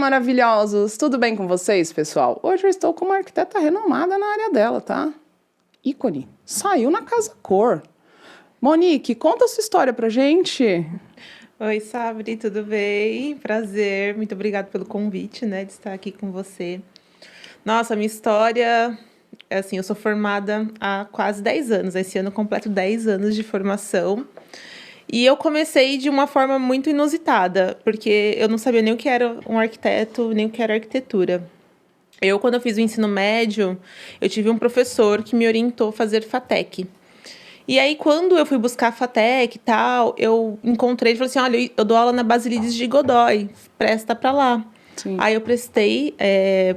maravilhosos! Tudo bem com vocês, pessoal? Hoje eu estou com uma arquiteta renomada na área dela, tá? Ícone. Saiu na Casa Cor. Monique, conta a sua história pra gente. Oi, Sabri, tudo bem? Prazer, muito obrigada pelo convite, né, de estar aqui com você. Nossa, minha história, assim, eu sou formada há quase 10 anos, esse ano eu completo 10 anos de formação. E eu comecei de uma forma muito inusitada, porque eu não sabia nem o que era um arquiteto, nem o que era arquitetura. Quando eu fiz o ensino médio, eu tive um professor que me orientou a fazer FATEC. E aí, quando eu fui buscar a FATEC e tal, eu encontrei, ele falou assim, olha, eu dou aula na Basílides de Godoy, presta pra lá. Sim. Aí eu prestei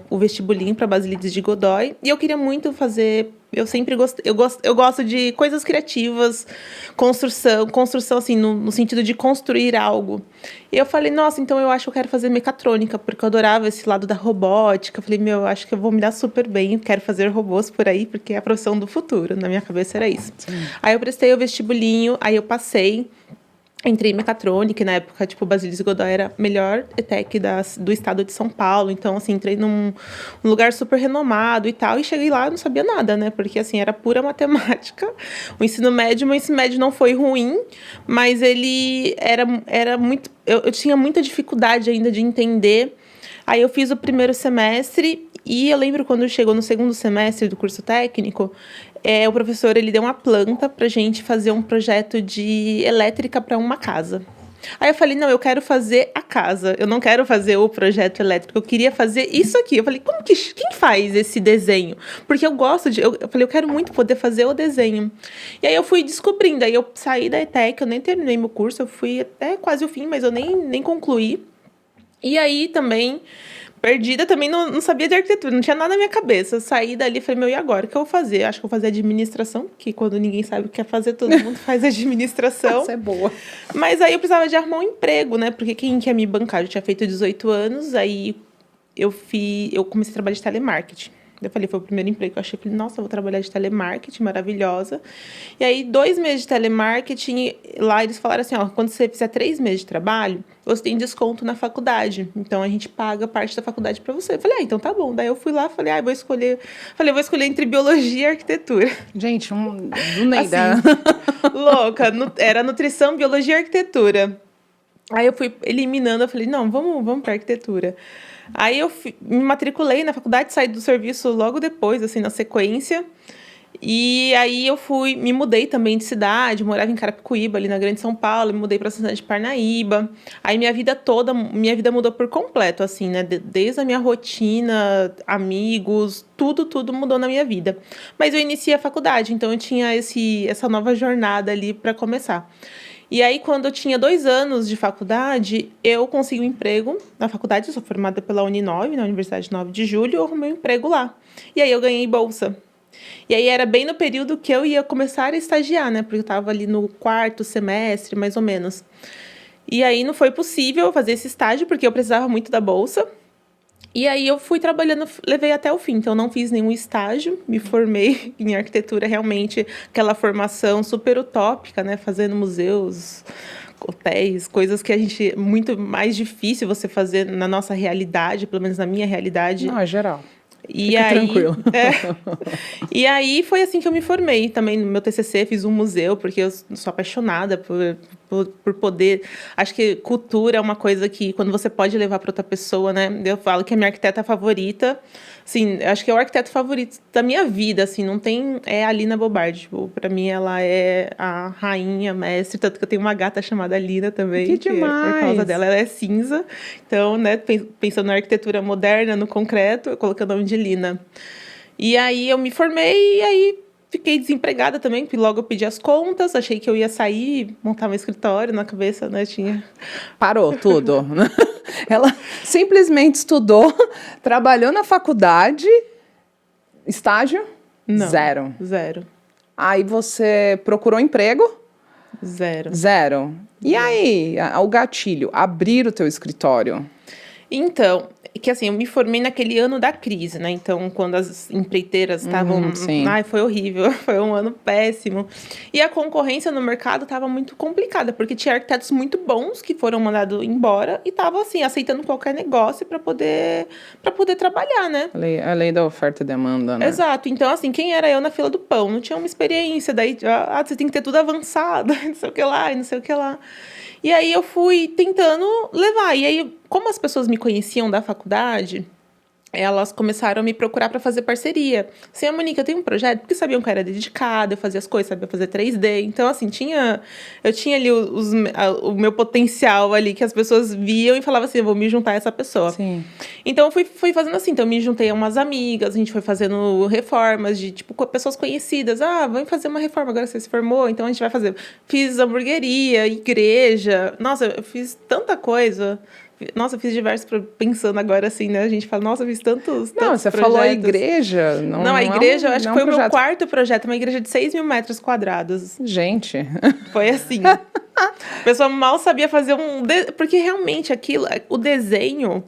o vestibulinho para Basílides de Godoy, e eu queria muito fazer, eu sempre gostei, eu gosto de coisas criativas, construção assim, no sentido de construir algo. E eu falei, nossa, então eu acho que eu quero fazer mecatrônica, porque eu adorava esse lado da robótica. Eu falei, eu acho que eu vou me dar super bem, quero fazer robôs por aí, porque é a profissão do futuro, na minha cabeça era isso. Sim. Aí eu prestei o vestibulinho, aí eu passei. Entrei em mecatrônica, e na época, tipo, Basílides de Godoy era a melhor ETEC do estado de São Paulo. Então, assim, entrei num lugar super renomado e tal. E cheguei lá e não sabia nada, né? Porque, assim, era pura matemática. O ensino médio não foi ruim, mas ele era muito... Eu tinha muita dificuldade ainda de entender. Aí eu fiz o primeiro semestre e eu lembro quando chegou no segundo semestre do curso técnico, o professor ele deu uma planta pra gente fazer um projeto de elétrica para uma casa. Aí eu falei, não, eu quero fazer a casa, eu não quero fazer o projeto elétrico, eu queria fazer isso aqui. Eu falei, quem faz esse desenho? Porque eu gosto de... Eu falei, eu quero muito poder fazer o desenho. E aí eu fui descobrindo, aí eu saí da ETEC, eu nem terminei meu curso, eu fui até quase o fim, mas eu nem concluí. E aí também... Perdida, também não sabia de arquitetura, não tinha nada na minha cabeça. Eu saí dali e falei, e agora? O que eu vou fazer? Acho que eu vou fazer administração, que quando ninguém sabe o que quer fazer, todo mundo faz administração. Isso é boa. Mas aí eu precisava de arrumar um emprego, né? Porque quem quer me bancar? Eu tinha feito 18 anos, aí eu comecei a trabalhar de telemarketing. Eu falei, foi o primeiro emprego que eu achei. Falei, nossa, eu vou trabalhar de telemarketing, maravilhosa. E aí, 2 meses de telemarketing, lá eles falaram assim, ó, quando você fizer 3 meses de trabalho, você tem desconto na faculdade. Então, a gente paga parte da faculdade para você. Eu falei, então tá bom. Daí eu fui lá, falei, vou escolher entre biologia e arquitetura. Gente, do Neida. Assim, louca. Era nutrição, biologia e arquitetura. Aí eu fui eliminando, eu falei, não, vamos para arquitetura. Aí eu me matriculei na faculdade, saí do serviço logo depois, assim, na sequência. E aí me mudei também de cidade, morava em Carapicuíba, ali na Grande São Paulo, me mudei para a cidade de Parnaíba. Aí minha vida mudou por completo, assim, né? Desde a minha rotina, amigos, tudo mudou na minha vida. Mas eu iniciei a faculdade, então eu tinha essa nova jornada ali para começar. E aí, quando eu tinha 2 anos de faculdade, eu consegui um emprego na faculdade. Eu sou formada pela Uninove, na Universidade 9 de Julho, eu arrumei um emprego lá. E aí, eu ganhei bolsa. E aí, era bem no período que eu ia começar a estagiar, né? Porque eu estava ali no 4º semestre, mais ou menos. E aí, não foi possível fazer esse estágio, porque eu precisava muito da bolsa. E aí eu fui trabalhando, levei até o fim, então não fiz nenhum estágio, me formei em arquitetura, realmente aquela formação super utópica, né, fazendo museus, hotéis, coisas que muito mais difícil você fazer na nossa realidade, pelo menos na minha realidade. Não, é geral. Fica tranquilo. E aí foi assim que eu me formei. Também no meu TCC fiz um museu, porque eu sou apaixonada por poder... Acho que cultura é uma coisa que, quando você pode levar para outra pessoa, né? Eu falo que a minha arquiteta favorita, assim, acho que é o arquiteto favorito da minha vida, assim, não tem... É a Lina Bobardi. Tipo, para mim, ela é a rainha, mestre, tanto que eu tenho uma gata chamada Lina também. Que demais! Por causa dela, ela é cinza. Então, né, pensando na arquitetura moderna, no concreto, eu coloquei o nome de Lina. E aí eu me formei e aí fiquei desempregada também, porque logo eu pedi as contas, achei que eu ia sair, montar meu escritório na cabeça, né? Parou tudo. Ela simplesmente estudou, trabalhou na faculdade, estágio? Não, Zero. Aí você procurou emprego? Zero. E aí, o gatilho, abrir o teu escritório? Então, que assim, eu me formei naquele ano da crise, né? Então, quando as empreiteiras estavam... sim. Ai, foi horrível. Foi um ano péssimo. E a concorrência no mercado estava muito complicada, porque tinha arquitetos muito bons que foram mandados embora e estavam, assim, aceitando qualquer negócio para poder trabalhar, né? A lei da oferta e demanda, né? Exato. Então, assim, quem era eu na fila do pão? Não tinha uma experiência. Daí, você tem que ter tudo avançado, não sei o que lá, e não sei o que lá. E aí, eu fui tentando levar. E aí, como as pessoas me conheciam da faculdade, elas começaram a me procurar para fazer parceria. Assim, Monique, eu tenho um projeto, porque sabiam que eu era dedicada, eu fazia as coisas, sabia fazer 3D. Então, assim, eu tinha ali o meu potencial ali, que as pessoas viam e falavam assim, eu vou me juntar a essa pessoa. Sim. Então, eu fui fazendo assim. Então, eu me juntei a umas amigas, a gente foi fazendo reformas de, tipo, pessoas conhecidas. Ah, vamos fazer uma reforma, agora você se formou, então a gente vai fazer. Fiz hamburgueria, igreja. Nossa, eu fiz tanta coisa. Nossa, eu fiz diversos, pensando agora assim, né? A gente fala, nossa, eu fiz tantos Não, você projetos. falou a igreja. Não, a igreja, eu acho que foi o meu projeto. quarto projeto, uma igreja de 6 mil metros quadrados. Gente. Foi assim. A pessoa mal sabia fazer porque realmente aquilo, o desenho,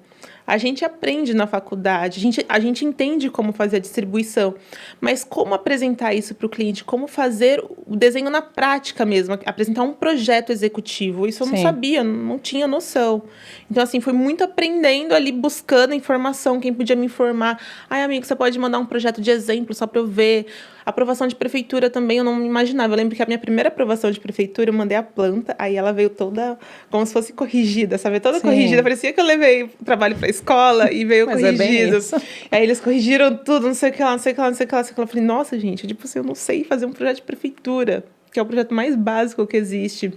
a gente aprende na faculdade, a gente entende como fazer a distribuição, mas como apresentar isso para o cliente, como fazer o desenho na prática mesmo, apresentar um projeto executivo, isso eu não sabia, não tinha noção. Então, assim, foi muito aprendendo ali, buscando informação, quem podia me informar. Ai, amigo, você pode mandar um projeto de exemplo só para eu ver. Aprovação de prefeitura também, eu não me imaginava. Eu lembro que a minha primeira aprovação de prefeitura, eu mandei a planta, aí ela veio toda como se fosse corrigida, sabe? Toda corrigida. Parecia que eu levei o trabalho pra escola e veio Mas corrigido. É bem isso. Aí eles corrigiram tudo, não sei o que lá, não sei o que lá, não sei o que lá. Eu falei, nossa, gente, tipo assim, eu não sei fazer um projeto de prefeitura, que é o projeto mais básico que existe.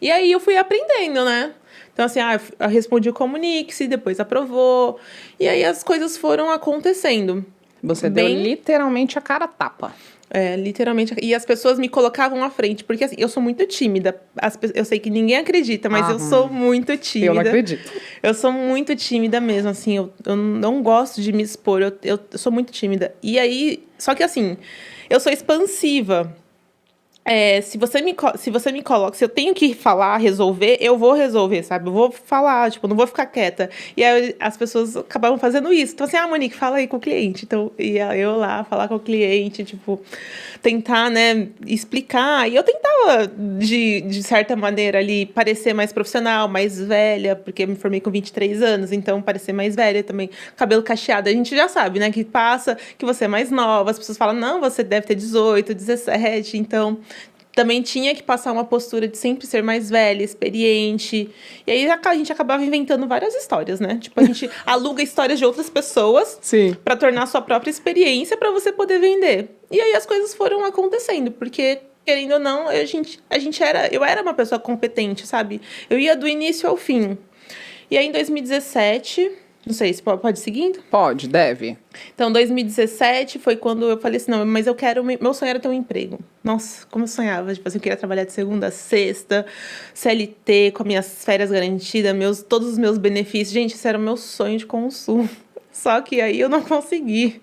E aí eu fui aprendendo, né? Então, assim, eu respondi o Comunique-se, depois aprovou. E aí as coisas foram acontecendo. Você deu literalmente a cara a tapa. É, literalmente. E as pessoas me colocavam à frente, porque assim, eu sou muito tímida. Eu sei que ninguém acredita, mas eu sou muito tímida. Eu não acredito. Eu sou muito tímida mesmo, assim, eu não gosto de me expor, eu sou muito tímida. E aí, só que assim, eu sou expansiva. Se você me coloca, se eu tenho que falar, resolver, eu vou resolver, sabe? Eu vou falar, tipo, não vou ficar quieta. E aí as pessoas acabavam fazendo isso. Então, assim, Monique, fala aí com o cliente. Então, ia eu lá falar com o cliente, tipo, tentar, né, explicar. E eu tentava, de certa maneira, ali, parecer mais profissional, mais velha, porque eu me formei com 23 anos, então parecer mais velha também. Cabelo cacheado, a gente já sabe, né, que passa, que você é mais nova. As pessoas falam, não, você deve ter 18, 17, então... Também tinha que passar uma postura de sempre ser mais velha, experiente. E aí a gente acabava inventando várias histórias, né? Tipo, a gente aluga histórias de outras pessoas para tornar a sua própria experiência para você poder vender. E aí as coisas foram acontecendo, porque, querendo ou não, eu era uma pessoa competente, sabe? Eu ia do início ao fim. E aí em 2017... Não sei, se pode ir seguindo? Pode, deve. Então, 2017 foi quando eu falei assim, não, mas eu quero... Meu sonho era ter um emprego. Nossa, como eu sonhava. Tipo assim, eu queria trabalhar de segunda a sexta, CLT, com minhas férias garantidas, todos os meus benefícios. Gente, esse era o meu sonho de consumo. Só que aí eu não consegui.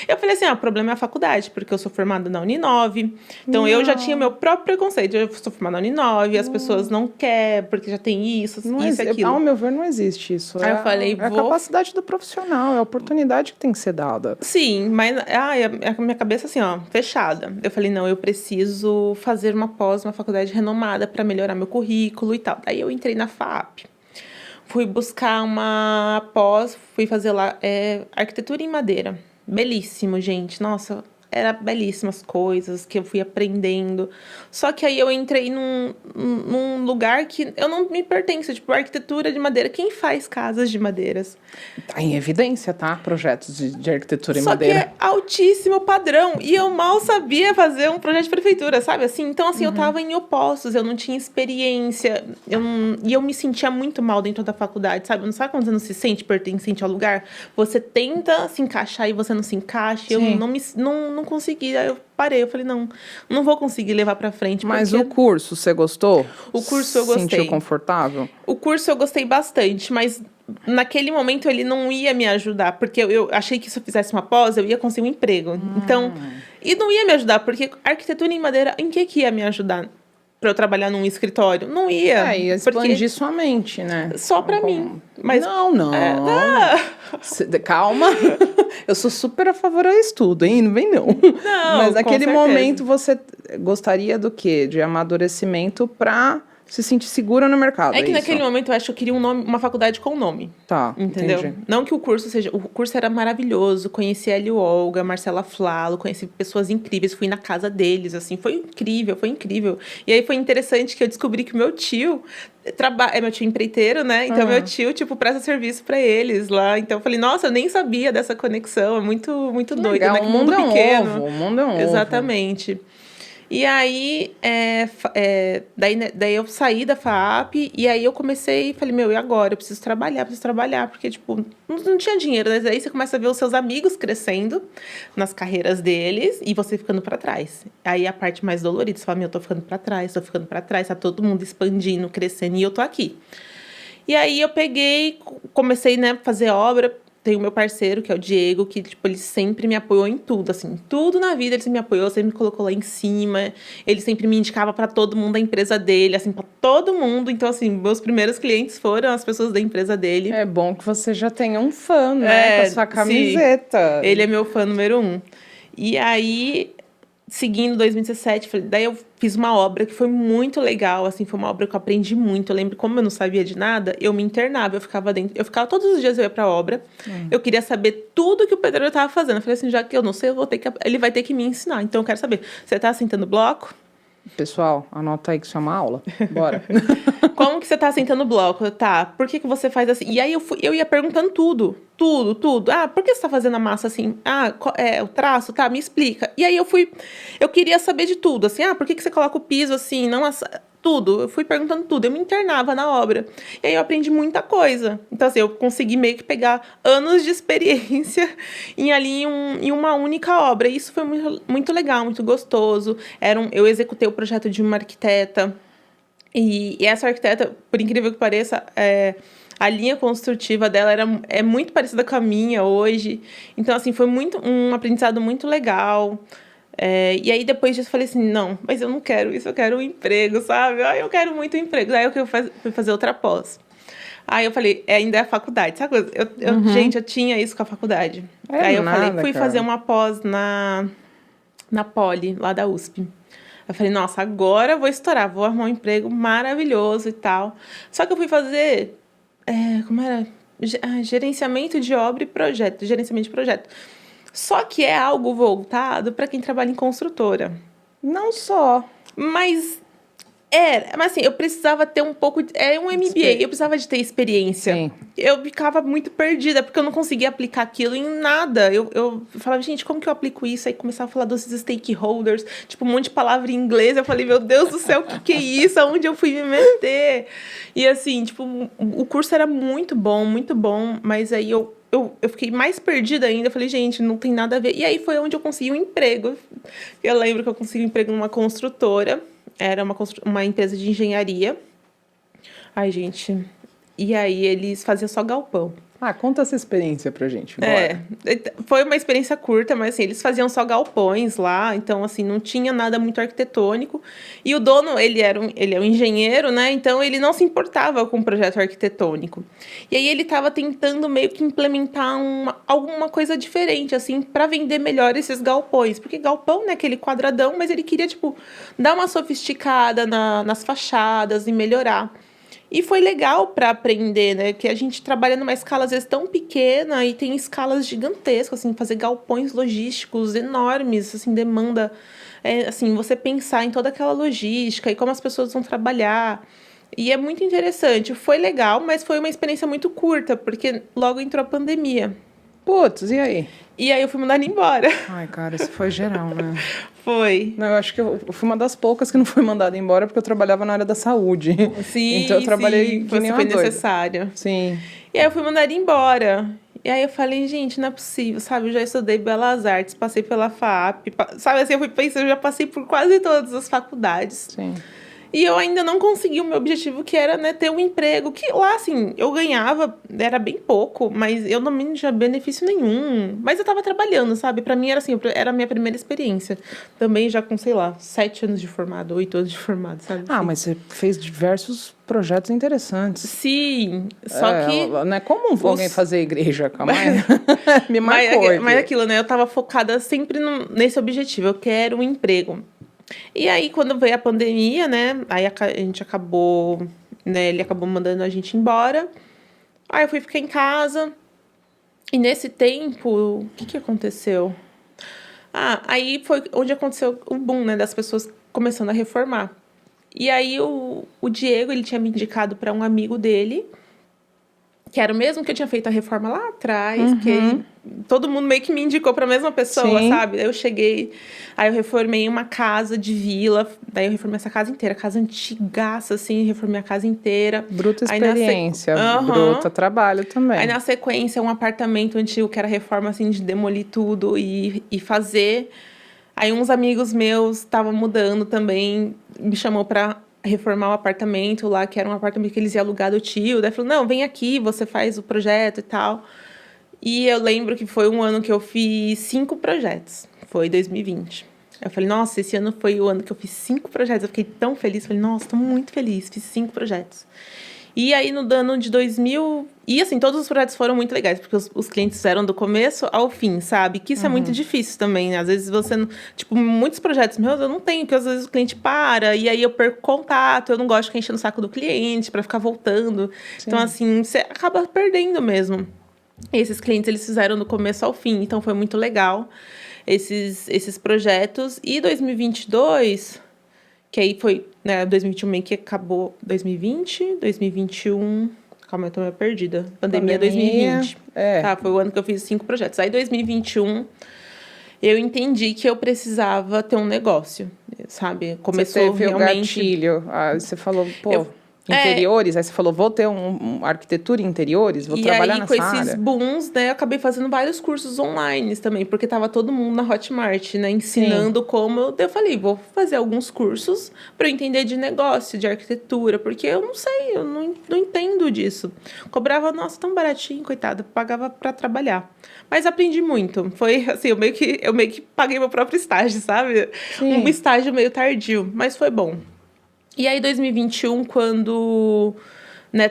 Eu falei assim, o problema é a faculdade, porque eu sou formada na Uninove. Então, eu já tinha meu próprio preconceito. Eu sou formada na Uninove, as pessoas não querem, porque já tem isso, isso e aquilo. Ao meu ver, não existe isso. Aí eu falei, a capacidade do profissional, é a oportunidade que tem que ser dada. Sim, mas a minha cabeça assim, fechada. Eu falei, não, eu preciso fazer uma faculdade renomada para melhorar meu currículo e tal. Daí eu entrei na FAP. Fui buscar uma pós, fui fazer lá arquitetura em madeira. Belíssimo, gente. Nossa, era belíssimas coisas que eu fui aprendendo. Só que aí eu entrei num lugar que eu não me pertenço. Tipo, arquitetura de madeira. Quem faz casas de madeiras? Tá em evidência, tá? Projetos de arquitetura em Só madeira. Só que é altíssimo padrão. E eu mal sabia fazer um projeto de prefeitura, sabe? Assim, então, assim, eu tava em opostos. Eu não tinha experiência. E eu me sentia muito mal dentro da faculdade, sabe? Não sabe quando você não se sente pertencente ao lugar? Você tenta se encaixar e você não se encaixa. Sim. Eu não consegui. Aí eu parei. Eu falei, não vou conseguir levar pra frente. Mas o curso, você gostou? O curso eu gostei. Sentiu confortável? O curso eu gostei bastante, mas naquele momento ele não ia me ajudar, porque eu achei que se eu fizesse uma pós, eu ia conseguir um emprego. Então, e não ia me ajudar, porque arquitetura em madeira, em que ia me ajudar? pra eu trabalhar num escritório. Não ia. Ia expandir sua mente, né? Só pra mim. Mas não. Calma. Eu sou super a favor a estudo, hein? Não vem não. Não, mas com naquele certeza. momento você gostaria do quê? De amadurecimento pra se sentir segura no mercado. É que isso? naquele momento eu acho que eu queria um nome, uma faculdade com nome. Tá, entendeu? entendi. Não que o curso seja... O curso era maravilhoso. Conheci a Eli Olga, Marcela Flalo, conheci pessoas incríveis. Fui na casa deles, assim. Foi incrível, foi incrível. E aí foi interessante que eu descobri que o meu tio... É meu tio empreiteiro, né? Então, meu tio, tipo, presta serviço pra eles lá. Então, eu falei, nossa, eu nem sabia dessa conexão. É muito, muito doido, Legal. né? Que O mundo é pequeno. um ovo. O mundo é um ovo. Exatamente. E aí, daí eu saí da FAAP e aí eu comecei e falei, meu, e agora? Eu preciso trabalhar, porque, tipo, não tinha dinheiro, né? Daí você começa a ver os seus amigos crescendo nas carreiras deles e você ficando pra trás. Aí a parte mais dolorida, você fala, meu, eu tô ficando pra trás, tá todo mundo expandindo, crescendo e eu tô aqui. E aí eu peguei, comecei, né, a fazer obra. Tem o meu parceiro, que é o Diego, que, tipo, ele sempre me apoiou em tudo, assim. Tudo na vida ele sempre me apoiou, sempre me colocou lá em cima. Ele sempre me indicava pra todo mundo da empresa dele, assim, pra todo mundo. Então, assim, meus primeiros clientes foram as pessoas da empresa dele. É bom que você já tenha um fã, né? Com a sua camiseta. Sim. Ele é meu fã número 1. E aí... Seguindo 2017, daí eu fiz uma obra que foi muito legal, assim, foi uma obra que eu aprendi muito. Eu lembro, como eu não sabia de nada, eu me internava, eu ficava todos os dias eu ia pra obra. Eu queria saber tudo que o pedreiro estava fazendo. Eu falei assim, já que eu não sei, ele vai ter que me ensinar. Então eu quero saber, você tá assentando bloco? Pessoal, anota aí que isso é uma aula. Bora. Como que você tá assentando bloco? Tá, por que você faz assim? E aí eu ia perguntando tudo. Ah, por que você tá fazendo a massa assim? Ah, o traço, tá, me explica. E aí eu queria saber de tudo, assim, por que você coloca o piso assim, não tudo. Eu fui perguntando tudo, eu me internava na obra. E aí eu aprendi muita coisa. Então, assim, eu consegui meio que pegar anos de experiência em uma única obra. E isso foi muito, muito legal, muito gostoso. Eu executei o projeto de uma arquiteta. E essa arquiteta, por incrível que pareça, a linha construtiva dela é muito parecida com a minha hoje. Então, assim, foi um aprendizado muito legal. E aí, depois disso, eu falei assim, não, mas eu não quero isso, eu quero um emprego, sabe? Eu quero muito emprego. Daí eu fui fazer outra pós. Aí eu falei, ainda é a faculdade, sabe? Gente, eu tinha isso com a faculdade. Aí eu fui fazer uma pós na Poli, lá da USP. Eu falei, nossa, agora eu vou estourar, vou arrumar um emprego maravilhoso e tal. Só que eu fui fazer, como era? Gerenciamento de obra e projeto, gerenciamento de projeto. Só que é algo voltado para quem trabalha em construtora. Não só. Mas assim, eu precisava ter um pouco... um MBA, eu precisava de ter experiência. Sim. Eu ficava muito perdida, porque eu não conseguia aplicar aquilo em nada. Eu falava, gente, como que eu aplico isso? Aí começava a falar dos stakeholders, tipo, um monte de palavra em inglês. Eu falei, meu Deus do céu, o que é isso? Aonde eu fui me meter? E assim, tipo, o curso era muito bom, mas aí eu fiquei mais perdida ainda. Eu falei, gente, não tem nada a ver. E aí foi onde eu consegui um emprego. Eu lembro que eu consegui um emprego numa construtora. Era uma empresa de engenharia. Ai, gente. E aí eles faziam só galpão. Conta essa experiência pra gente. Bora. Foi uma experiência curta, mas assim, eles faziam só galpões lá, então assim, não tinha nada muito arquitetônico. E o dono, ele é um engenheiro, né? Então ele não se importava com o projeto arquitetônico. E aí ele estava tentando meio que implementar alguma coisa diferente, assim, para vender melhor esses galpões. Porque galpão, né, aquele quadradão, mas ele queria, tipo, dar uma sofisticada nas fachadas e melhorar. E foi legal para aprender, né? Que a gente trabalha numa escala, às vezes, tão pequena e tem escalas gigantescas, assim, fazer galpões logísticos enormes, assim, demanda, assim, você pensar em toda aquela logística e como as pessoas vão trabalhar. E é muito interessante. Foi legal, mas foi uma experiência muito curta, porque logo entrou a pandemia. Putz, e aí? E aí eu fui mandada embora. Ai, cara, isso foi geral, né? Foi. Não, eu acho que eu fui uma das poucas que não foi mandada embora porque eu trabalhava na área da saúde. Sim, então eu trabalhei que nem uma foi doida. necessário. Sim. E aí eu fui mandada embora. E aí eu falei, gente, não é possível, sabe? Eu já estudei Belas Artes, passei pela FAAP, sabe assim, eu fui pensando, eu já passei por quase todas as faculdades. Sim. E eu ainda não consegui o meu objetivo, que era, né, ter um emprego. Que lá, assim, eu ganhava, era bem pouco, mas eu não me tinha benefício nenhum. Mas eu tava trabalhando, sabe? Pra mim era assim, era a minha primeira experiência. Também já com, sei lá, 7 anos de formado, 8 anos de formado, sabe? Ah, mas você fez diversos projetos interessantes. Sim, só que... Não é comum alguém fazer igreja, calma aí. Me marcou. Mas aquilo, né? Eu tava focada sempre nesse objetivo. Eu quero um emprego. E aí, quando veio a pandemia, né? Aí a gente acabou... Né, ele acabou mandando a gente embora. Aí eu fui ficar em casa. E nesse tempo, o que aconteceu? Aí foi onde aconteceu o boom, né? Das pessoas começando a reformar. E aí o Diego, ele tinha me indicado para um amigo dele, que era o mesmo que eu tinha feito a reforma lá atrás, que todo mundo meio que me indicou para a mesma pessoa, Sim. sabe? Aí eu cheguei, aí eu reformei uma casa de vila, daí eu reformei essa casa inteira, casa antigaça, assim, reformei a casa inteira. Bruta experiência, bruta trabalho também. Aí na sequência, um apartamento antigo, que era reforma, assim, de demolir tudo e fazer. Aí uns amigos meus estavam mudando também, me chamou para reformar o apartamento lá, que era um apartamento que eles iam alugar do tio. Daí falou, não, vem aqui, você faz o projeto e tal. E eu lembro que foi um ano que eu fiz 5 projetos. Foi 2020. Eu falei, nossa, esse ano foi o ano que eu fiz 5 projetos. Eu fiquei tão feliz. Falei, nossa, tô muito feliz. Fiz 5 projetos. E aí, no ano de 2000... E, assim, todos os projetos foram muito legais, porque os clientes fizeram do começo ao fim, sabe? Que isso é muito difícil também, né? Às vezes você... Tipo, muitos projetos meus eu não tenho, porque às vezes o cliente para, e aí eu perco contato, eu não gosto de ficar enchendo o saco do cliente para ficar voltando. Sim. Então, assim, você acaba perdendo mesmo. E esses clientes, eles fizeram do começo ao fim, então foi muito legal esses projetos. E 2022... Que aí foi, né, 2021 meio que acabou 2020, 2021... Calma, eu tô meio perdida. Pandemia 2020. Tá, foi o ano que eu fiz 5 projetos. Aí, 2021, eu entendi que eu precisava ter um negócio, sabe? Começou você teve realmente... o gatilho. Você falou, interiores, aí você falou, vou ter uma arquitetura em interiores, vou trabalhar nessa área. E aí, com esses booms, né, eu acabei fazendo vários cursos online também, porque tava todo mundo na Hotmart, né, ensinando como... Eu falei, vou fazer alguns cursos para eu entender de negócio, de arquitetura, porque eu não sei, eu não entendo disso. Cobrava, nossa, tão baratinho, coitada, pagava para trabalhar. Mas aprendi muito. Foi, assim, eu meio que paguei meu próprio estágio, sabe? Sim. Um estágio meio tardio, mas foi bom. E aí, 2021, quando, né,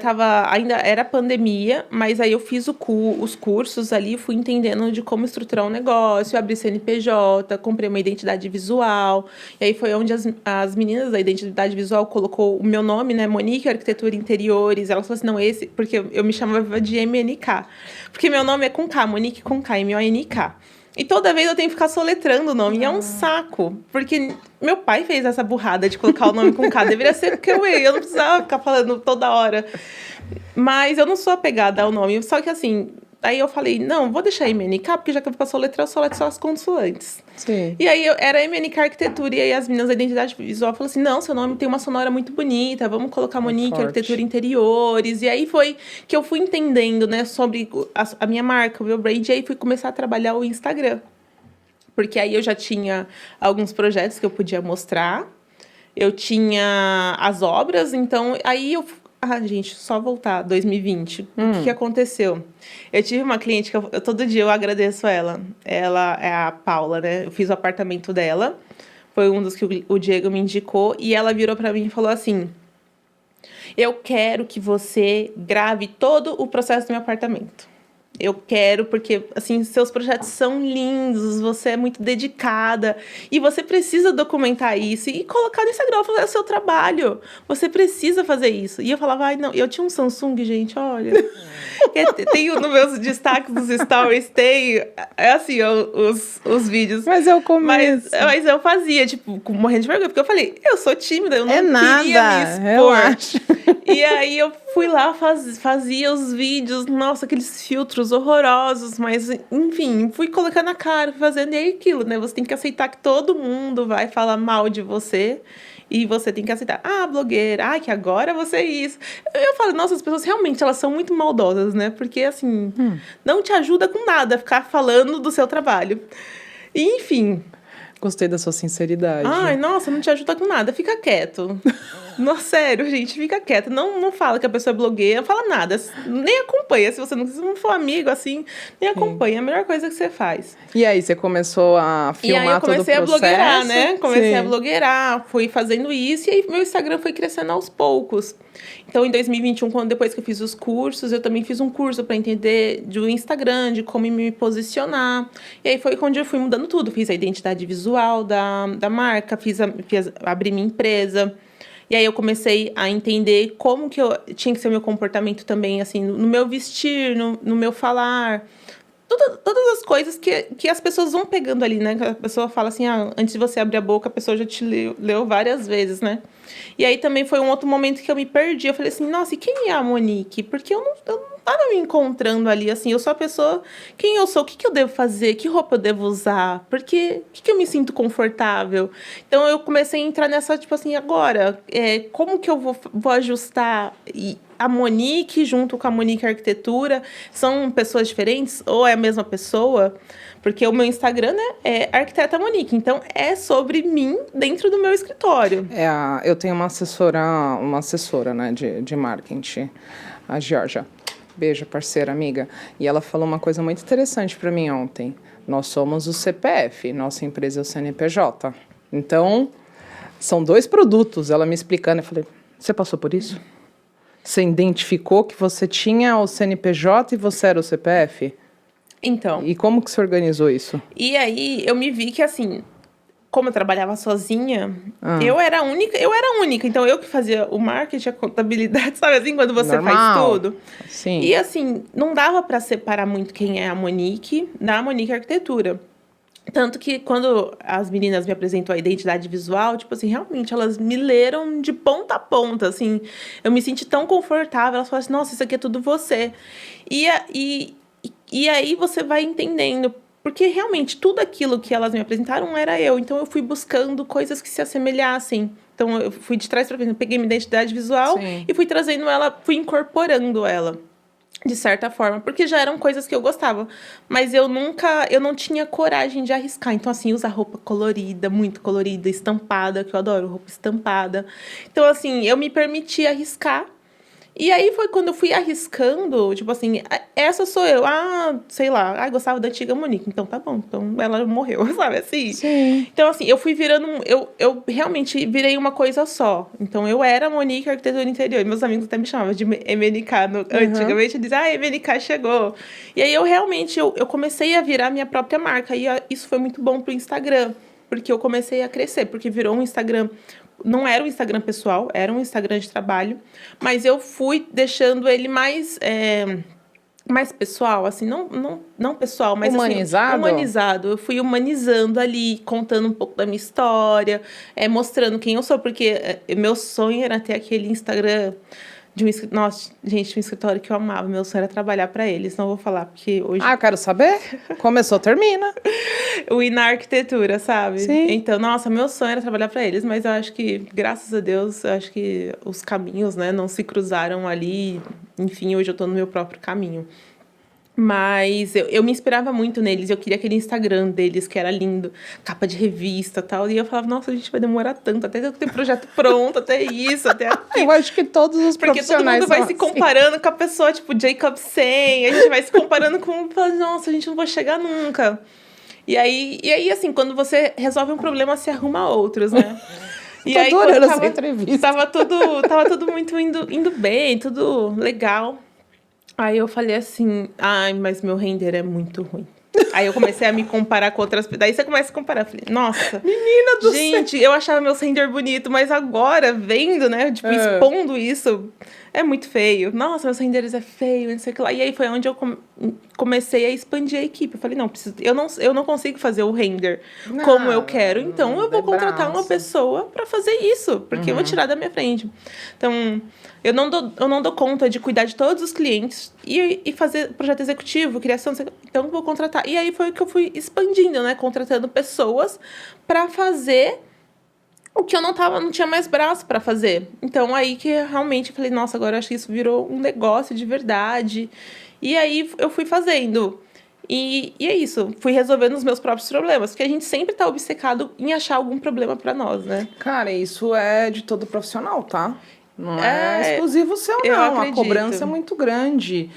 ainda era pandemia, mas aí eu fiz os cursos ali, fui entendendo de como estruturar um negócio, abri CNPJ, comprei uma identidade visual, e aí foi onde as meninas da identidade visual colocou o meu nome, né, Monique Arquitetura Interiores, elas falaram assim, não, porque eu me chamava de MNK, porque meu nome é com K, Monique com K, M-O-N-K. E toda vez eu tenho que ficar soletrando o nome. E é um saco. Porque meu pai fez essa burrada de colocar o nome com K. Deveria ser porque eu não precisava ficar falando toda hora. Mas eu não sou apegada ao nome. Só que assim, aí eu falei, não, vou deixar MNK, porque já que eu vou soletrar, eu soletro só as consoantes. Sim. E aí era MNK Arquitetura. E aí as meninas da identidade visual falaram assim, não, seu nome tem uma sonora muito bonita, vamos colocar Monique Arquitetura Interiores. E aí foi que eu fui entendendo, né, sobre a minha marca, o meu brand. E aí fui começar a trabalhar o Instagram. Porque aí eu já tinha alguns projetos que eu podia mostrar. Eu tinha as obras, então aí eu... gente, só voltar, 2020. O que aconteceu? Eu tive uma cliente que todo dia eu agradeço ela. Ela é a Paula, né? Eu fiz o apartamento dela. Foi um dos que o Diego me indicou. E ela virou pra mim e falou assim, eu quero que você grave todo o processo do meu apartamento. Eu quero, porque, assim, seus projetos são lindos, você é muito dedicada e você precisa documentar isso e colocar no Instagram, fazer o seu trabalho. Você precisa fazer isso. E eu falava, ai, não, eu tinha um Samsung, gente, olha. Tem nos meus destaques dos stories, assim, os vídeos. Mas eu começo. Mas eu fazia, tipo, morrendo de vergonha, porque eu falei, eu sou tímida, eu não queria me expor. E aí eu fui lá, fazia os vídeos, nossa, aqueles filtros horrorosos, mas, enfim, fui colocando a cara, fazendo, e aí aquilo, né? Você tem que aceitar que todo mundo vai falar mal de você, e você tem que aceitar, blogueira, que agora você é isso. Eu falo, nossa, as pessoas realmente, elas são muito maldosas, né? Porque, assim, não te ajuda com nada ficar falando do seu trabalho. E, enfim... Gostei da sua sinceridade. Ai, nossa, não te ajuda com nada, fica quieto. Nossa, sério, gente, fica quieta. Não fala que a pessoa é blogueira, não fala nada. Nem acompanha. Se você não for amigo, assim, nem acompanha. É a melhor coisa que você faz. E aí, você começou a filmar todo o processo? E aí eu comecei a blogueirar, né? Comecei Sim. a blogueirar, fui fazendo isso. E aí meu Instagram foi crescendo aos poucos. Então, em 2021, depois que eu fiz os cursos, eu também fiz um curso para entender do Instagram, de como me posicionar. E aí foi onde eu fui mudando tudo. Fiz a identidade visual da marca, abri minha empresa. E aí eu comecei a entender como que eu tinha que ser o meu comportamento também, assim, no meu vestir, no meu falar. Todas as coisas que as pessoas vão pegando ali, né? Que a pessoa fala assim, antes de você abrir a boca, a pessoa já te leu várias vezes, né? E aí também foi um outro momento que eu me perdi. Eu falei assim, nossa, e quem é a Monique? Porque eu não tava me encontrando ali, assim. Eu sou a pessoa... Quem eu sou? O que eu devo fazer? Que roupa eu devo usar? Porque o que eu me sinto confortável? Então, eu comecei a entrar nessa, tipo assim, agora, como que eu vou ajustar... A Monique, junto com a Monique Arquitetura, são pessoas diferentes? Ou é a mesma pessoa? Porque o meu Instagram, né, é Arquiteta Monique. Então, é sobre mim dentro do meu escritório. Eu tenho uma assessora, né, de marketing, a Georgia. Beijo, parceira, amiga. E ela falou uma coisa muito interessante para mim ontem. Nós somos o CPF, nossa empresa é o CNPJ. Então, são 2 produtos. Ela me explicando, eu falei, você passou por isso? Você identificou que você tinha o CNPJ e você era o CPF? Então. E como que você organizou isso? E aí, eu me vi que, assim, como eu trabalhava sozinha, eu era a única. Então, eu que fazia o marketing, a contabilidade, sabe assim? Quando você faz tudo. Sim. E, assim, não dava para separar muito quem é a Monique da Monique Arquitetura. Tanto que quando as meninas me apresentou a identidade visual, tipo assim, realmente elas me leram de ponta a ponta, assim. Eu me senti tão confortável, elas falaram assim, nossa, isso aqui é tudo você. E aí você vai entendendo, porque realmente tudo aquilo que elas me apresentaram era eu. Então eu fui buscando coisas que se assemelhassem. Então eu fui de trás para frente, eu peguei minha identidade visual Sim. e fui trazendo ela, fui incorporando ela. De certa forma, porque já eram coisas que eu gostava. Mas eu não tinha coragem de arriscar. Então, assim, usar roupa colorida, muito colorida, estampada, que eu adoro roupa estampada. Então, assim, eu me permiti arriscar. E aí foi quando eu fui arriscando, tipo assim, essa sou eu. Sei lá, gostava da antiga Monique. Então tá bom, então ela morreu, sabe assim? Sim. Então assim, eu fui virando, eu realmente virei uma coisa só. Então eu era a Monique Arquitetura Interior. E meus amigos até me chamavam de MNK. Antigamente eu dizia, MNK chegou. E aí eu realmente, eu comecei a virar minha própria marca. E isso foi muito bom pro Instagram. Porque eu comecei a crescer, porque virou um Instagram... Não era um Instagram pessoal, era um Instagram de trabalho. Mas eu fui deixando ele mais pessoal, assim, não pessoal, mas humanizado? Assim, humanizado. Eu fui humanizando ali, contando um pouco da minha história, mostrando quem eu sou, porque meu sonho era ter aquele Instagram de um escritório. Nossa, gente, um escritório que eu amava. Meu sonho era trabalhar para eles. Não vou falar, porque hoje... Eu quero saber. Começou, termina. O ir na arquitetura, sabe? Sim. Então, nossa, meu sonho era trabalhar para eles, mas eu acho que, graças a Deus, eu acho que os caminhos, né, não se cruzaram ali. Enfim, hoje eu tô no meu próprio caminho. Mas eu me inspirava muito neles. Eu queria aquele Instagram deles, que era lindo. Capa de revista e tal. E eu falava, nossa, a gente vai demorar tanto. Até eu ter projeto pronto, até isso, até aquilo. Eu acho que todos os profissionais porque todo mundo vai se comparando com a pessoa, tipo, Jacob Sen. A gente vai se comparando com... Nossa, a gente não vai chegar nunca. E aí, assim, quando você resolve um problema, você arruma outros, né? E aí, quando essa entrevista. Tava tudo muito indo bem, tudo legal. Aí eu falei assim, mas meu render é muito ruim. Aí eu comecei a me comparar com outras... Daí você começa a comparar. Eu falei, nossa... Menina do gente, eu achava meu render bonito, mas agora, vendo, né? Tipo, expondo isso, é muito feio. Nossa, meus renders é feio, não sei o que lá. E aí foi onde eu comecei a expandir a equipe. Eu falei, não, eu não consigo fazer o render como eu quero. Então, eu vou contratar uma pessoa para fazer isso. Porque eu vou tirar da minha frente. Então... Eu não dou conta de cuidar de todos os clientes e fazer projeto executivo, criação, então eu vou contratar. E aí foi que eu fui expandindo, né? Contratando pessoas para fazer o que eu não tinha mais braço para fazer. Então aí que realmente eu falei, nossa, agora eu acho que isso virou um negócio de verdade. E aí eu fui fazendo. E é isso, fui resolvendo os meus próprios problemas, porque a gente sempre tá obcecado em achar algum problema pra nós, né? Cara, isso é de todo profissional, tá? Não é É, exclusivo seu, eu não. A acredito. cobrança é muito grande.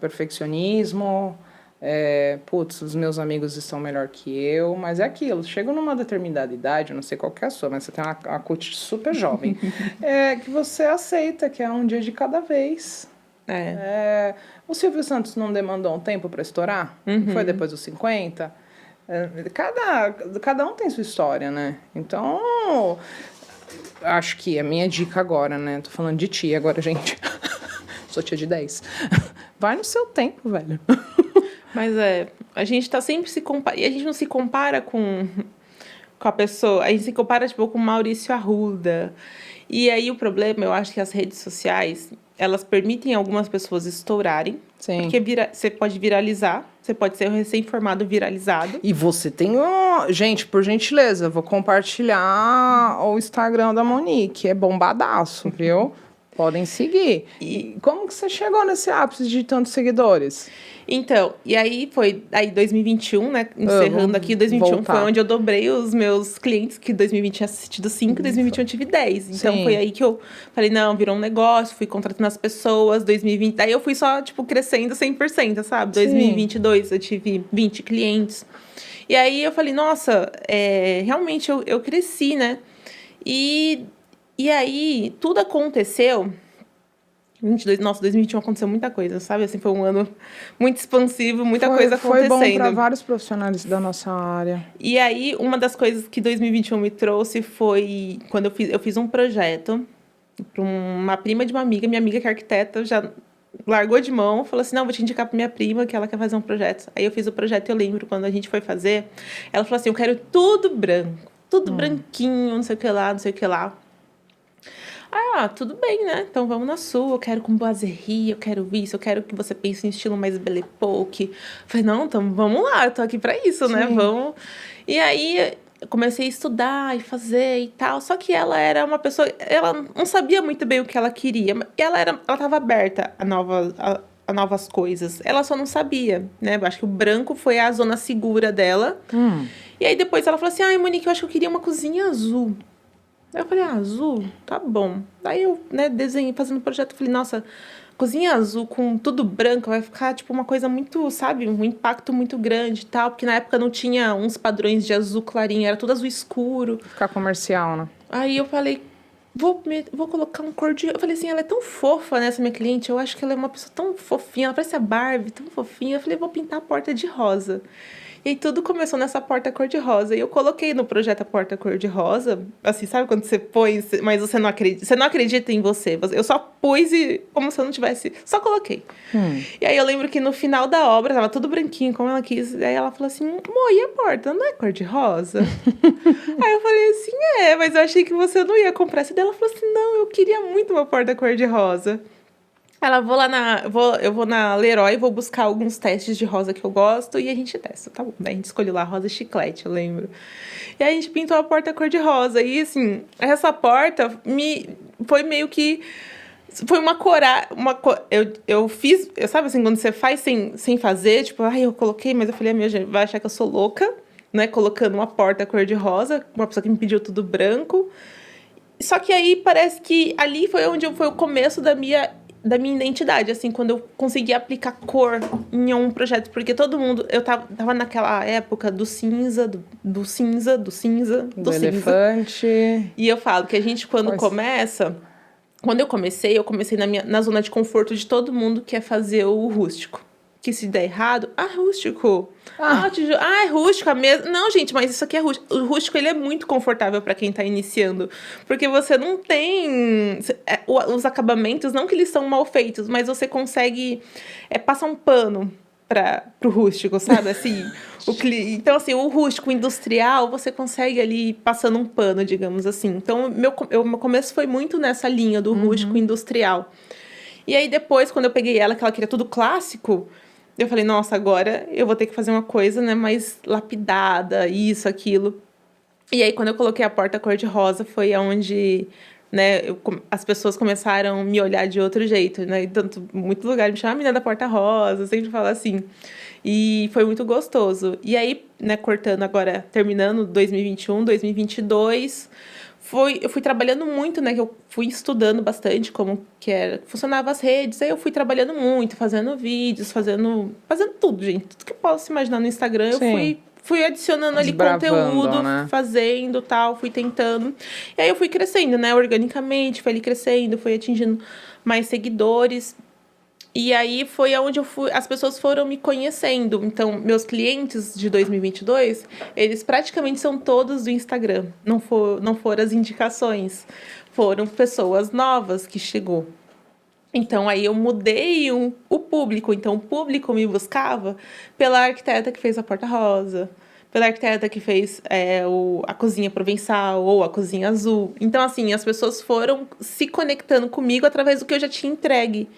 Perfeccionismo. Putz, os meus amigos estão melhor que eu, mas é aquilo. Chega numa determinada idade, eu não sei qual que é a sua, mas você tem uma CUT super jovem, que você aceita que é um dia de cada vez. O Silvio Santos não demandou um tempo para estourar? Foi depois dos 50? Cada um tem sua história, né? Então, acho que a minha dica agora, né? Tô falando de tia agora, gente. Sou tia de 10. Vai no seu tempo, velho. Mas a gente tá sempre se comparando. E a gente não se compara com a pessoa. A gente se compara, tipo, com o Maurício Arruda. E aí o problema, eu acho que as redes sociais, elas permitem algumas pessoas estourarem. Sim. Porque você pode viralizar. Você pode ser um recém-formado viralizado. E você tem Gente, por gentileza, eu vou compartilhar o Instagram da Monique. É bombadaço, viu? Podem seguir. E como que você chegou nesse ápice de tantos seguidores? Então, e aí foi 2021, né? Encerrando aqui, 2021 voltar. foi onde eu dobrei os meus clientes, que 2020 tinha assistido 5, 2021 eu tive 10. Então Sim. foi aí que eu falei, não, virou um negócio, fui contratando as pessoas, 2020. Daí eu fui só, tipo, crescendo 100%, sabe? 2022 eu tive 20 clientes. E aí eu falei, nossa, realmente eu cresci, né? E aí tudo aconteceu. 2021 aconteceu muita coisa, sabe? Assim, foi um ano muito expansivo, muita coisa acontecendo. Foi bom para vários profissionais da nossa área. E aí, uma das coisas que 2021 me trouxe foi quando eu fiz um projeto para uma prima de uma amiga, minha amiga que é arquiteta, já largou de mão, falou assim, não, vou te indicar para minha prima que ela quer fazer um projeto. Aí eu fiz o projeto e eu lembro, quando a gente foi fazer, ela falou assim, eu quero tudo branco, tudo branquinho, não sei o que lá, não sei o que lá. Tudo bem, né? Então vamos na sua, eu quero com boiserie, eu quero isso, eu quero que você pense em estilo mais Belle Époque. Falei, não, então vamos lá, eu tô aqui pra isso, né? Vamos. E aí eu comecei a estudar e fazer e tal, só que ela era uma pessoa, ela não sabia muito bem o que ela queria, e ela tava aberta a novas coisas. Ela só não sabia, né? Eu acho que o branco foi a zona segura dela. E aí depois ela falou assim, ai, Monique, eu acho que eu queria uma cozinha azul. Aí eu falei, azul? Tá bom. Daí eu, né, desenhei, fazendo o projeto, falei, nossa, cozinha azul com tudo branco vai ficar, tipo, uma coisa muito, sabe, um impacto muito grande e tal, porque na época não tinha uns padrões de azul clarinho, era tudo azul escuro. Ficar comercial, né? Aí eu falei, vou colocar um cor de... Eu falei assim, ela é tão fofa, né, essa minha cliente, eu acho que ela é uma pessoa tão fofinha, ela parece a Barbie, tão fofinha. Eu falei, vou pintar a porta de rosa. E aí tudo começou nessa porta cor-de-rosa. E eu coloquei no projeto a porta cor-de-rosa. Assim, sabe quando você põe, mas você não acredita em você. Eu só pus e como se eu não tivesse... Só coloquei. E aí eu lembro que no final da obra, tava tudo branquinho, como ela quis. Aí ela falou assim, Mo, e a porta? Não é cor-de-rosa? Aí eu falei assim, mas eu achei que você não ia comprar essa. Daí ela falou assim, não, eu queria muito uma porta cor-de-rosa. Eu vou na Leroy, vou buscar alguns testes de rosa que eu gosto e a gente testa, tá bom. Daí a gente escolheu lá rosa chiclete, eu lembro. E aí a gente pintou a porta cor-de-rosa. E assim, essa porta foi meio que... Foi uma coragem... Eu fiz... Sabe assim, quando você faz sem fazer, tipo, eu coloquei, mas eu falei, minha gente vai achar que eu sou louca, né? Colocando uma porta cor-de-rosa, uma pessoa que me pediu tudo branco. Só que aí parece que ali foi o começo da minha identidade, assim, quando eu consegui aplicar cor em um projeto, porque todo mundo, eu tava naquela época do cinza, do cinza, elefante. E eu falo que a gente, quando eu comecei na zona de conforto de todo mundo, que é fazer o rústico. Que se der errado, rústico. É rústico mesmo. Não, gente, mas isso aqui é rústico. O rústico, ele é muito confortável para quem tá iniciando. Porque você não tem... Os acabamentos, não que eles são mal feitos, mas você consegue passar um pano pro rústico, sabe? Assim, então, assim, o rústico industrial, você consegue ali passando um pano, digamos assim. Então, meu começo foi muito nessa linha do rústico industrial. E aí, depois, quando eu peguei ela, que ela queria tudo clássico... Eu falei, nossa, agora eu vou ter que fazer uma coisa, né, mais lapidada, isso, aquilo. E aí, quando eu coloquei a porta cor-de-rosa, foi onde né, as pessoas começaram a me olhar de outro jeito, né? Tanto, muito lugar me chama a menina da Porta Rosa, sempre falo assim. E foi muito gostoso. E aí, né, cortando agora, terminando 2021, 2022, eu fui trabalhando muito, né? Que eu fui estudando bastante como que funcionava as redes. Aí eu fui trabalhando muito, fazendo vídeos, fazendo tudo, gente. Tudo que eu posso imaginar no Instagram, eu Sim. fui adicionando ali Desbravando, conteúdo, né? fazendo tal, fui tentando. E aí eu fui crescendo, né? Organicamente, foi ali crescendo, fui atingindo mais seguidores. E aí foi onde as pessoas foram me conhecendo. Então, meus clientes de 2022, eles praticamente são todos do Instagram. Não foram as indicações. Foram pessoas novas que chegou. Então, aí eu mudei o público. Então, o público me buscava pela arquiteta que fez a Porta Rosa, pela arquiteta que fez a cozinha provençal ou a cozinha azul. Então, assim, as pessoas foram se conectando comigo através do que eu já tinha entregue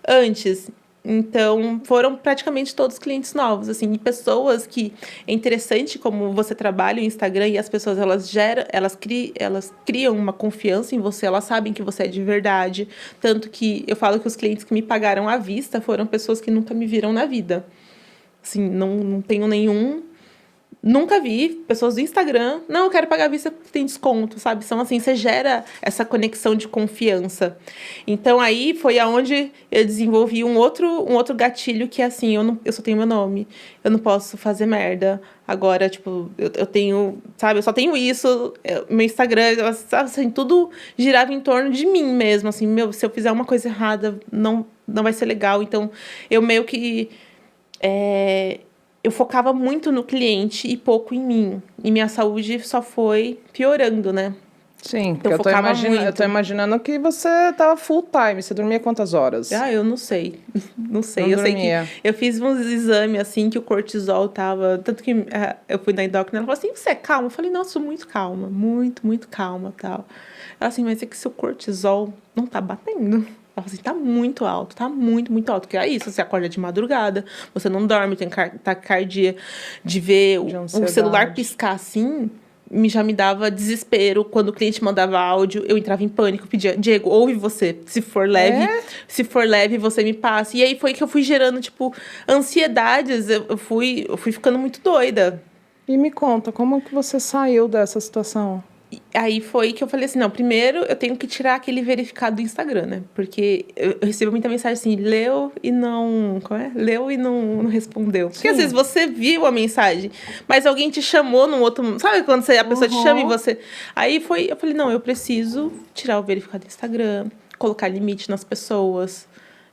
antes. Então, foram praticamente todos clientes novos, assim, e pessoas que é interessante como você trabalha o Instagram e as pessoas elas criam uma confiança em você, elas sabem que você é de verdade, tanto que eu falo que os clientes que me pagaram à vista foram pessoas que nunca me viram na vida. Assim, não tenho nenhum. Nunca vi pessoas do Instagram. Não, eu quero pagar à vista porque tem desconto, sabe? São assim, você gera essa conexão de confiança. Então aí foi aonde eu desenvolvi um outro gatilho que é assim, eu só tenho meu nome. Eu não posso fazer merda. Agora, tipo, eu tenho, sabe, eu só tenho isso. Meu Instagram, assim, tudo girava em torno de mim mesmo. Assim, se eu fizer uma coisa errada, não vai ser legal. Então, eu meio que. Eu focava muito no cliente e pouco em mim. E minha saúde só foi piorando, né? Sim, porque Eu focava muito. eu tô imaginando que você tava full time. Você dormia quantas horas? Eu não sei. Não sei. Não Eu sei que dormia. eu fiz uns exames, assim, que o cortisol tava... Tanto que eu fui na endócrina, ela falou assim, você é calma? Eu falei, nossa, sou muito calma. Muito, muito calma, tal. Ela assim, mas é que seu cortisol não tá batendo. Ela falou assim, tá muito alto, tá muito, muito alto. Que é isso, você acorda de madrugada, você não dorme, tem taquicardia de ver o celular piscar assim... já me dava desespero. Quando o cliente mandava áudio, eu entrava em pânico, pedia, Diego, ouve você. Se for leve, você me passa. E aí foi que eu fui gerando, tipo, ansiedades. Eu fui ficando muito doida. E me conta, como que você saiu dessa situação? E aí foi que eu falei assim, não, primeiro eu tenho que tirar aquele verificado do Instagram, né? Porque eu recebo muita mensagem assim, leu e não... Como é? Leu e não respondeu. Porque às vezes você viu a mensagem, mas alguém te chamou num outro... Sabe quando a pessoa te chama e você... Aí eu falei, não, eu preciso tirar o verificado do Instagram, colocar limite nas pessoas.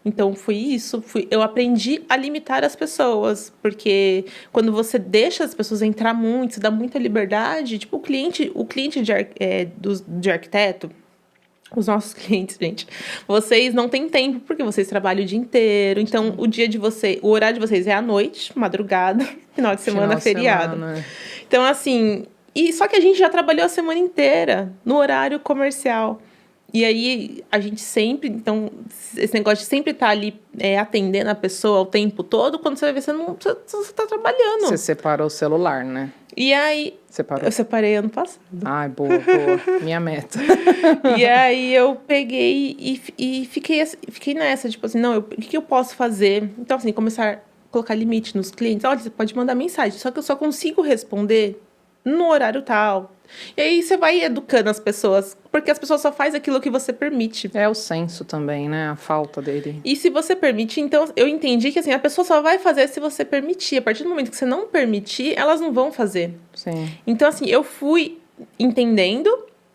Então, foi isso. Eu aprendi a limitar as pessoas. Porque quando você deixa as pessoas entrar muito, você dá muita liberdade. Tipo, o cliente de arquiteto, os nossos clientes, gente, vocês não têm tempo, porque vocês trabalham o dia inteiro. Então, o horário de vocês é à noite, madrugada, final de semana, feriado. Então, assim... Só que a gente já trabalhou a semana inteira no horário comercial. E aí, a gente sempre... Então, esse negócio de sempre estar ali atendendo a pessoa o tempo todo, quando você vai ver, você tá trabalhando. Você separou o celular, né? E aí... Separou? Eu separei ano passado. Ai, boa, boa. Minha meta. E aí, eu peguei e fiquei nessa. Tipo assim, não, o que eu posso fazer? Então, assim, começar a colocar limite nos clientes. Olha, você pode mandar mensagem, só que eu só consigo responder no horário tal. E aí você vai educando as pessoas, porque as pessoas só fazem aquilo que você permite. É o senso também, né? A falta dele. E se você permite, então eu entendi que assim, a pessoa só vai fazer se você permitir. A partir do momento que você não permitir, elas não vão fazer. Sim. Então, assim, eu fui entendendo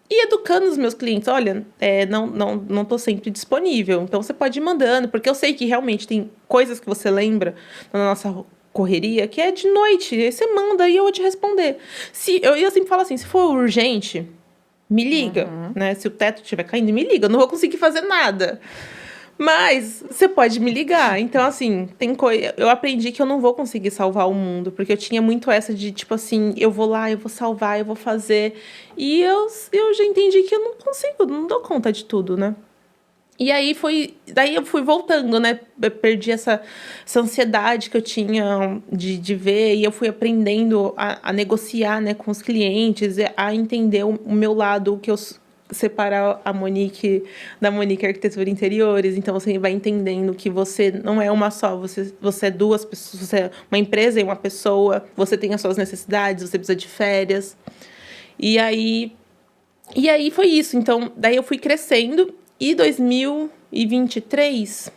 e educando os meus clientes. Olha, não tô sempre disponível. Então, você pode ir mandando, porque eu sei que realmente tem coisas que você lembra na nossa correria, que é de noite, aí você manda e eu vou te responder. Eu sempre falo assim, se for urgente, me liga, né? Se o teto estiver caindo, me liga, eu não vou conseguir fazer nada. Mas você pode me ligar. Então, assim, eu aprendi que eu não vou conseguir salvar o mundo, porque eu tinha muito essa de, tipo assim, eu vou lá, eu vou salvar, eu vou fazer. E eu já entendi que eu não consigo, não dou conta de tudo, né? E aí daí eu fui voltando, né? Eu perdi essa ansiedade que eu tinha de ver, e eu fui aprendendo a negociar, né, com os clientes, a entender o meu lado, separar a Monique da Monique Arquitetura e Interiores. Então, você vai entendendo que você não é uma só, você é duas pessoas, você é uma empresa e uma pessoa, você tem as suas necessidades, você precisa de férias. E aí foi isso. Então, daí eu fui crescendo e 2023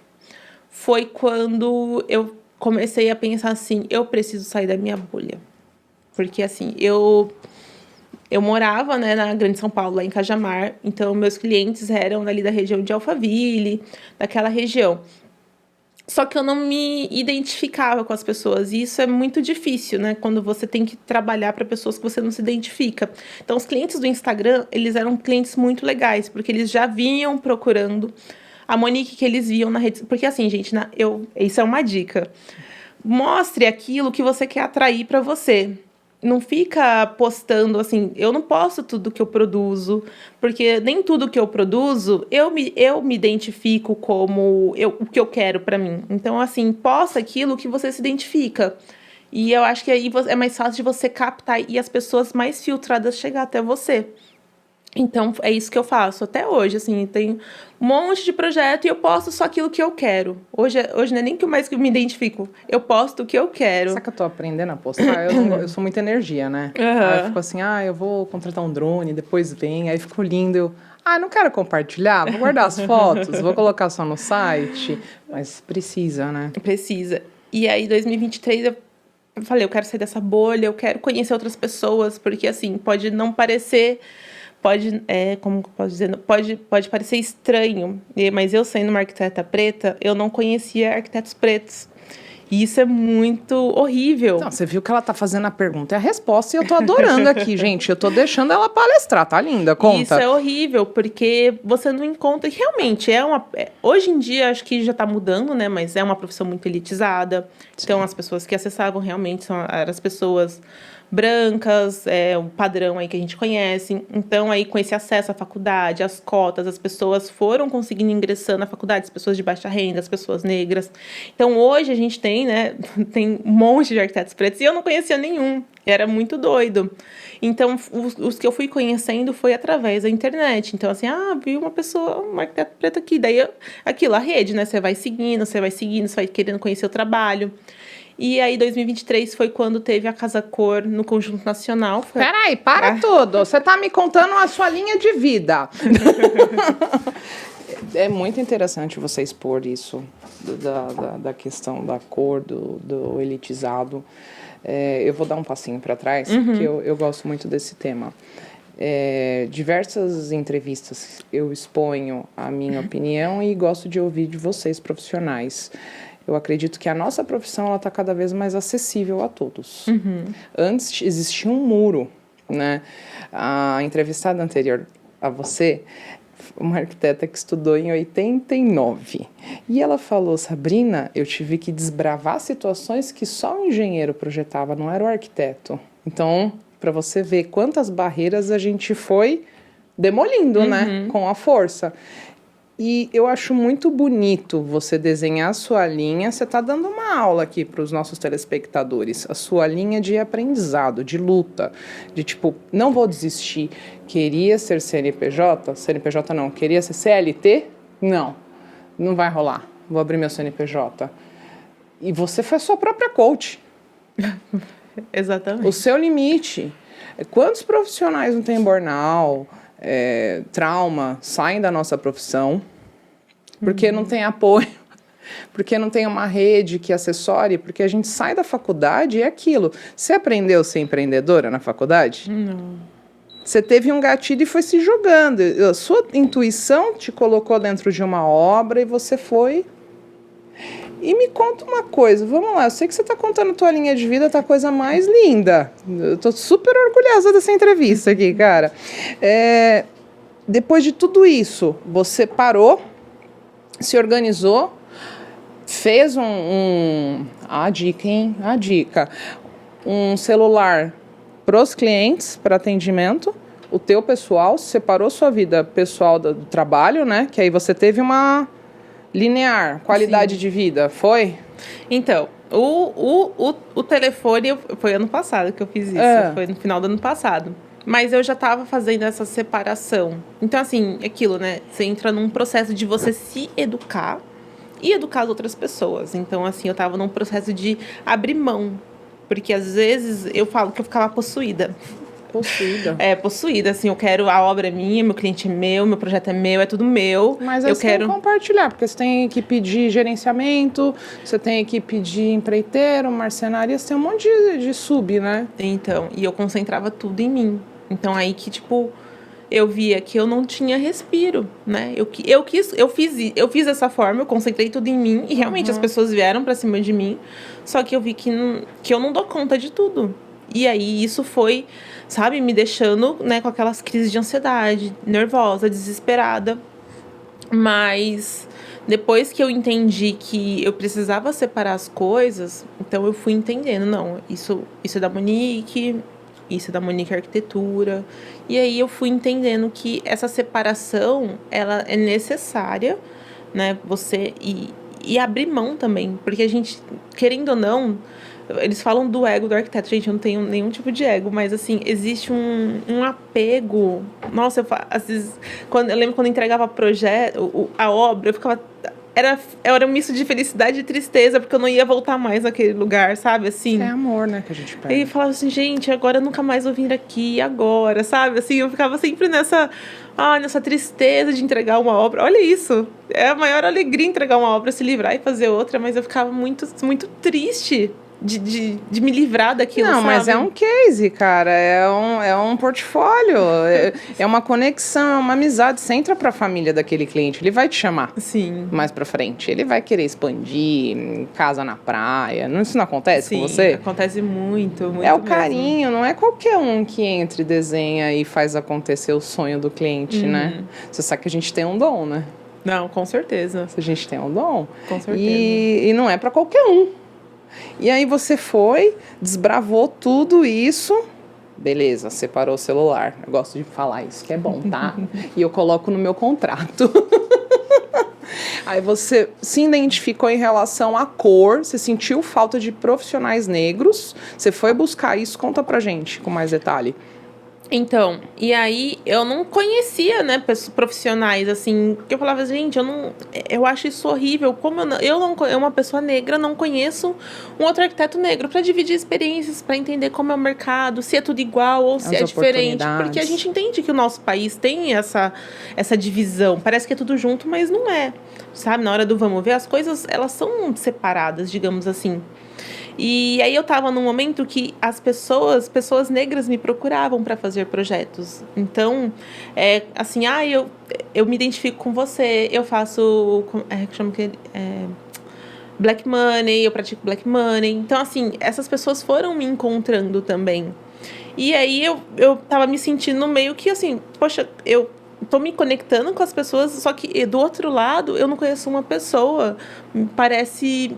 foi quando eu comecei a pensar assim, eu preciso sair da minha bolha. Porque, assim, eu morava, né, na Grande São Paulo, lá em Cajamar. Então, meus clientes eram ali da região de Alphaville, daquela região. Só que eu não me identificava com as pessoas. E isso é muito difícil, né? Quando você tem que trabalhar para pessoas que você não se identifica. Então, os clientes do Instagram, eles eram clientes muito legais, porque eles já vinham procurando a Monique que eles viam na rede. Porque, assim, gente, isso é uma dica. Mostre aquilo que você quer atrair para você. Não fica postando assim, eu não posto tudo que eu produzo, porque nem tudo que eu produzo eu me identifico como o que eu quero pra mim. Então, assim, posta aquilo que você se identifica. E eu acho que aí é mais fácil de você captar e as pessoas mais filtradas chegar até você. Então, é isso que eu faço até hoje, assim, tem um monte de projeto e eu posto só aquilo que eu quero. Hoje não é nem que mais que eu me identifico, eu posto o que eu quero. Sabe que eu tô aprendendo a postar? Eu sou muita energia, né? Aí eu fico assim, eu vou contratar um drone, depois vem, aí ficou lindo, eu não quero compartilhar, vou guardar as fotos, vou colocar só no site, mas precisa, né? Precisa. E aí, 2023, eu falei, eu quero sair dessa bolha, eu quero conhecer outras pessoas, porque, assim, pode não parecer... como posso dizer, pode parecer estranho, mas eu sendo uma arquiteta preta, eu não conhecia arquitetos pretos. E isso é muito horrível. Não, você viu que ela tá fazendo a pergunta e a resposta, e eu tô adorando aqui, gente. Eu tô deixando ela palestrar, tá linda, conta. Isso é horrível, porque você não encontra... Realmente, hoje em dia, acho que já tá mudando, né? Mas é uma profissão muito elitizada. Sim. Então, as pessoas que acessavam realmente eram as pessoas... brancas, o padrão aí que a gente conhece. Então, aí, com esse acesso à faculdade, as cotas, as pessoas foram conseguindo ingressar na faculdade, as pessoas de baixa renda, as pessoas negras. Então, hoje a gente tem, né, tem um monte de arquitetos pretos e eu não conhecia nenhum. Era muito doido. Então, os que eu fui conhecendo foi através da internet. Então, assim, vi uma arquiteta preta aqui. Daí, a rede, né, você vai seguindo, você vai querendo conhecer o trabalho. E aí, 2023 foi quando teve a Casa Cor no Conjunto Nacional. Peraí, para tudo. Você tá me contando a sua linha de vida. É muito interessante você expor isso, da questão da cor, do elitizado. Eu vou dar um passinho para trás, que eu gosto muito desse tema. Diversas entrevistas eu exponho a minha opinião e gosto de ouvir de vocês, profissionais. Eu acredito que a nossa profissão está cada vez mais acessível a todos. Antes existia um muro, né? A entrevistada anterior a você, uma arquiteta que estudou em 89. E ela falou, Sabrina, eu tive que desbravar situações que só o engenheiro projetava, não era o arquiteto. Então, para você ver quantas barreiras a gente foi demolindo, né? Com a força. E eu acho muito bonito você desenhar a sua linha. Você está dando uma aula aqui para os nossos telespectadores. A sua linha de aprendizado, de luta. De tipo, não vou desistir. Queria ser CNPJ? CNPJ não. Queria ser CLT? Não. Não vai rolar. Vou abrir meu CNPJ. E você foi a sua própria coach. Exatamente. O seu limite. Quantos profissionais não tem burnout, trauma, saem da nossa profissão porque não tem apoio, porque não tem uma rede que assessore, porque a gente sai da faculdade e é aquilo. Você aprendeu a ser empreendedora na faculdade? Não. Você teve um gatilho e foi se jogando. A sua intuição te colocou dentro de uma obra e você foi... E me conta uma coisa, vamos lá, eu sei que você está contando a tua linha de vida, tá a coisa mais linda. Eu tô super orgulhosa dessa entrevista aqui, cara. Depois de tudo isso, você parou, se organizou, fez a dica, hein? A dica. Um celular para os clientes, para atendimento, o teu pessoal, separou sua vida pessoal do trabalho, né? Que aí você teve uma... linear, qualidade de vida, foi? Então, o telefone foi ano passado que eu fiz isso, foi no final do ano passado. Mas eu já estava fazendo essa separação. Então, assim, aquilo, né? Você entra num processo de você se educar e educar as outras pessoas. Então, assim, eu estava num processo de abrir mão. Porque, às vezes, eu falo que eu ficava possuída. Possuída. Possuída, assim, eu quero, a obra é minha, meu cliente é meu projeto é meu, é tudo meu. Mas aí você tem que compartilhar, porque você tem que pedir gerenciamento, você tem que pedir empreiteiro, marcenaria, você tem um monte de sub, né? Então, e eu concentrava tudo em mim. Então, aí que, tipo, eu via que eu não tinha respiro, né? Eu fiz dessa forma, eu concentrei tudo em mim, e realmente as pessoas vieram pra cima de mim, só que eu vi que eu não dou conta de tudo. E aí, isso foi, sabe, me deixando, né, com aquelas crises de ansiedade, nervosa, desesperada. Mas depois que eu entendi que eu precisava separar as coisas, então eu fui entendendo, não, isso é da Monique, isso é da Monique Arquitetura. E aí eu fui entendendo que essa separação, ela é necessária, né, você e abrir mão também, porque a gente, querendo ou não, eles falam do ego do arquiteto. Gente, eu não tenho nenhum tipo de ego, mas, assim, existe um apego. Nossa, às vezes, eu lembro quando eu entregava a obra, eu ficava... Era um misto de felicidade e tristeza, porque eu não ia voltar mais naquele lugar, sabe, assim. É amor, né, que a gente pega. E falava assim, gente, agora eu nunca mais vou vir aqui, agora, sabe? Assim, eu ficava sempre nessa tristeza de entregar uma obra. Olha isso, é a maior alegria entregar uma obra, se livrar e fazer outra, mas eu ficava muito, muito triste de me livrar daquilo, não, sabe? Mas é um case, cara, é um portfólio, é uma conexão, é uma amizade. Você entra pra família daquele cliente, ele vai te chamar. Sim. Mais pra frente, ele vai querer expandir, casa na praia, isso não acontece Sim, com você? Acontece muito, muito É o mesmo. carinho, não é qualquer um que entra e desenha e faz acontecer o sonho do cliente, né? Você sabe que a gente tem um dom, né? Não, com certeza. A gente tem um dom. Com certeza. E não é pra qualquer um. E aí você foi, desbravou tudo isso, beleza, separou o celular. Eu gosto de falar isso, que é bom, tá? E eu coloco no meu contrato. Aí você se identificou em relação à cor, você sentiu falta de profissionais negros, você foi buscar isso, conta pra gente com mais detalhe. Então, e aí eu não conhecia, né, profissionais, assim, que eu falava, gente, eu acho isso horrível, como eu uma pessoa negra, não conheço um outro arquiteto negro para dividir experiências, para entender como é o mercado, se é tudo igual ou se é diferente, porque a gente entende que o nosso país tem essa divisão, parece que é tudo junto, mas não é, sabe, na hora do vamos ver, as coisas, elas são separadas, digamos assim. E aí eu tava num momento que as pessoas negras me procuravam para fazer projetos. Então, assim, eu me identifico com você, eu faço, chama que Black Money, eu pratico Black Money. Então, assim, essas pessoas foram me encontrando também. E aí eu tava me sentindo meio que assim, poxa, eu tô me conectando com as pessoas, só que do outro lado eu não conheço uma pessoa. Parece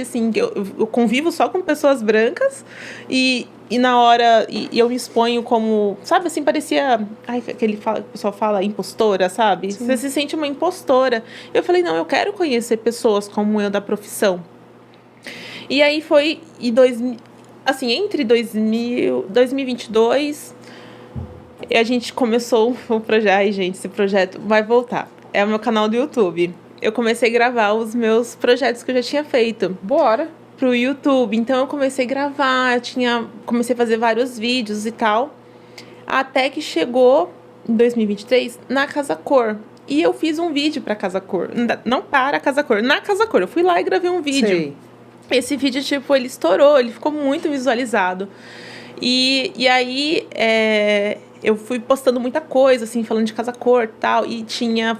assim, eu convivo só com pessoas brancas e na hora eu me exponho como, sabe, assim, parecia, o pessoal fala impostora, sabe? Sim. Você se sente uma impostora. Eu falei, não, eu quero conhecer pessoas como eu da profissão. E aí foi entre 2022 e a gente começou o projeto. Ai, gente, esse projeto vai voltar. É o meu canal do YouTube. Eu comecei a gravar os meus projetos que eu já tinha feito. Bora! Pro YouTube. Então, eu comecei a gravar, comecei a fazer vários vídeos e tal. Até que chegou, em 2023, na Casa Cor. E eu fiz um vídeo pra Casa Cor. Não para a Casa Cor, na Casa Cor. Eu fui lá e gravei um vídeo. Sei. Esse vídeo, tipo, ele estourou, ele ficou muito visualizado. E aí, eu fui postando muita coisa, assim, falando de Casa Cor e tal. E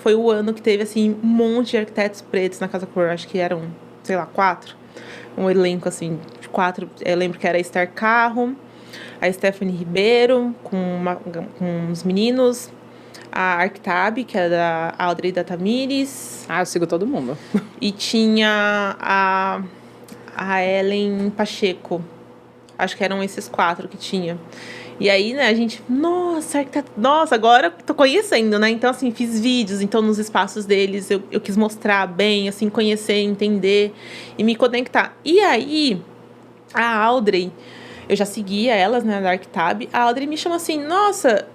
foi o ano que teve, assim, um monte de arquitetos pretos na Casa Cor. Acho que eram, sei lá, 4. Um elenco, assim, de 4. Eu lembro que era a Esther Carro, a Stephanie Ribeiro, com uns meninos. A Arctab, que é da Audrey da Tamires. Eu sigo todo mundo. E tinha a Ellen Pacheco. Acho que eram esses 4 que tinha. E aí, né, a gente... Nossa, agora tô conhecendo, né? Então, assim, fiz vídeos. Então, nos espaços deles, eu quis mostrar bem, assim, conhecer, entender e me conectar. E aí, a Audrey... eu já seguia elas, né, na ArcTab. A Audrey me chamou assim, nossa,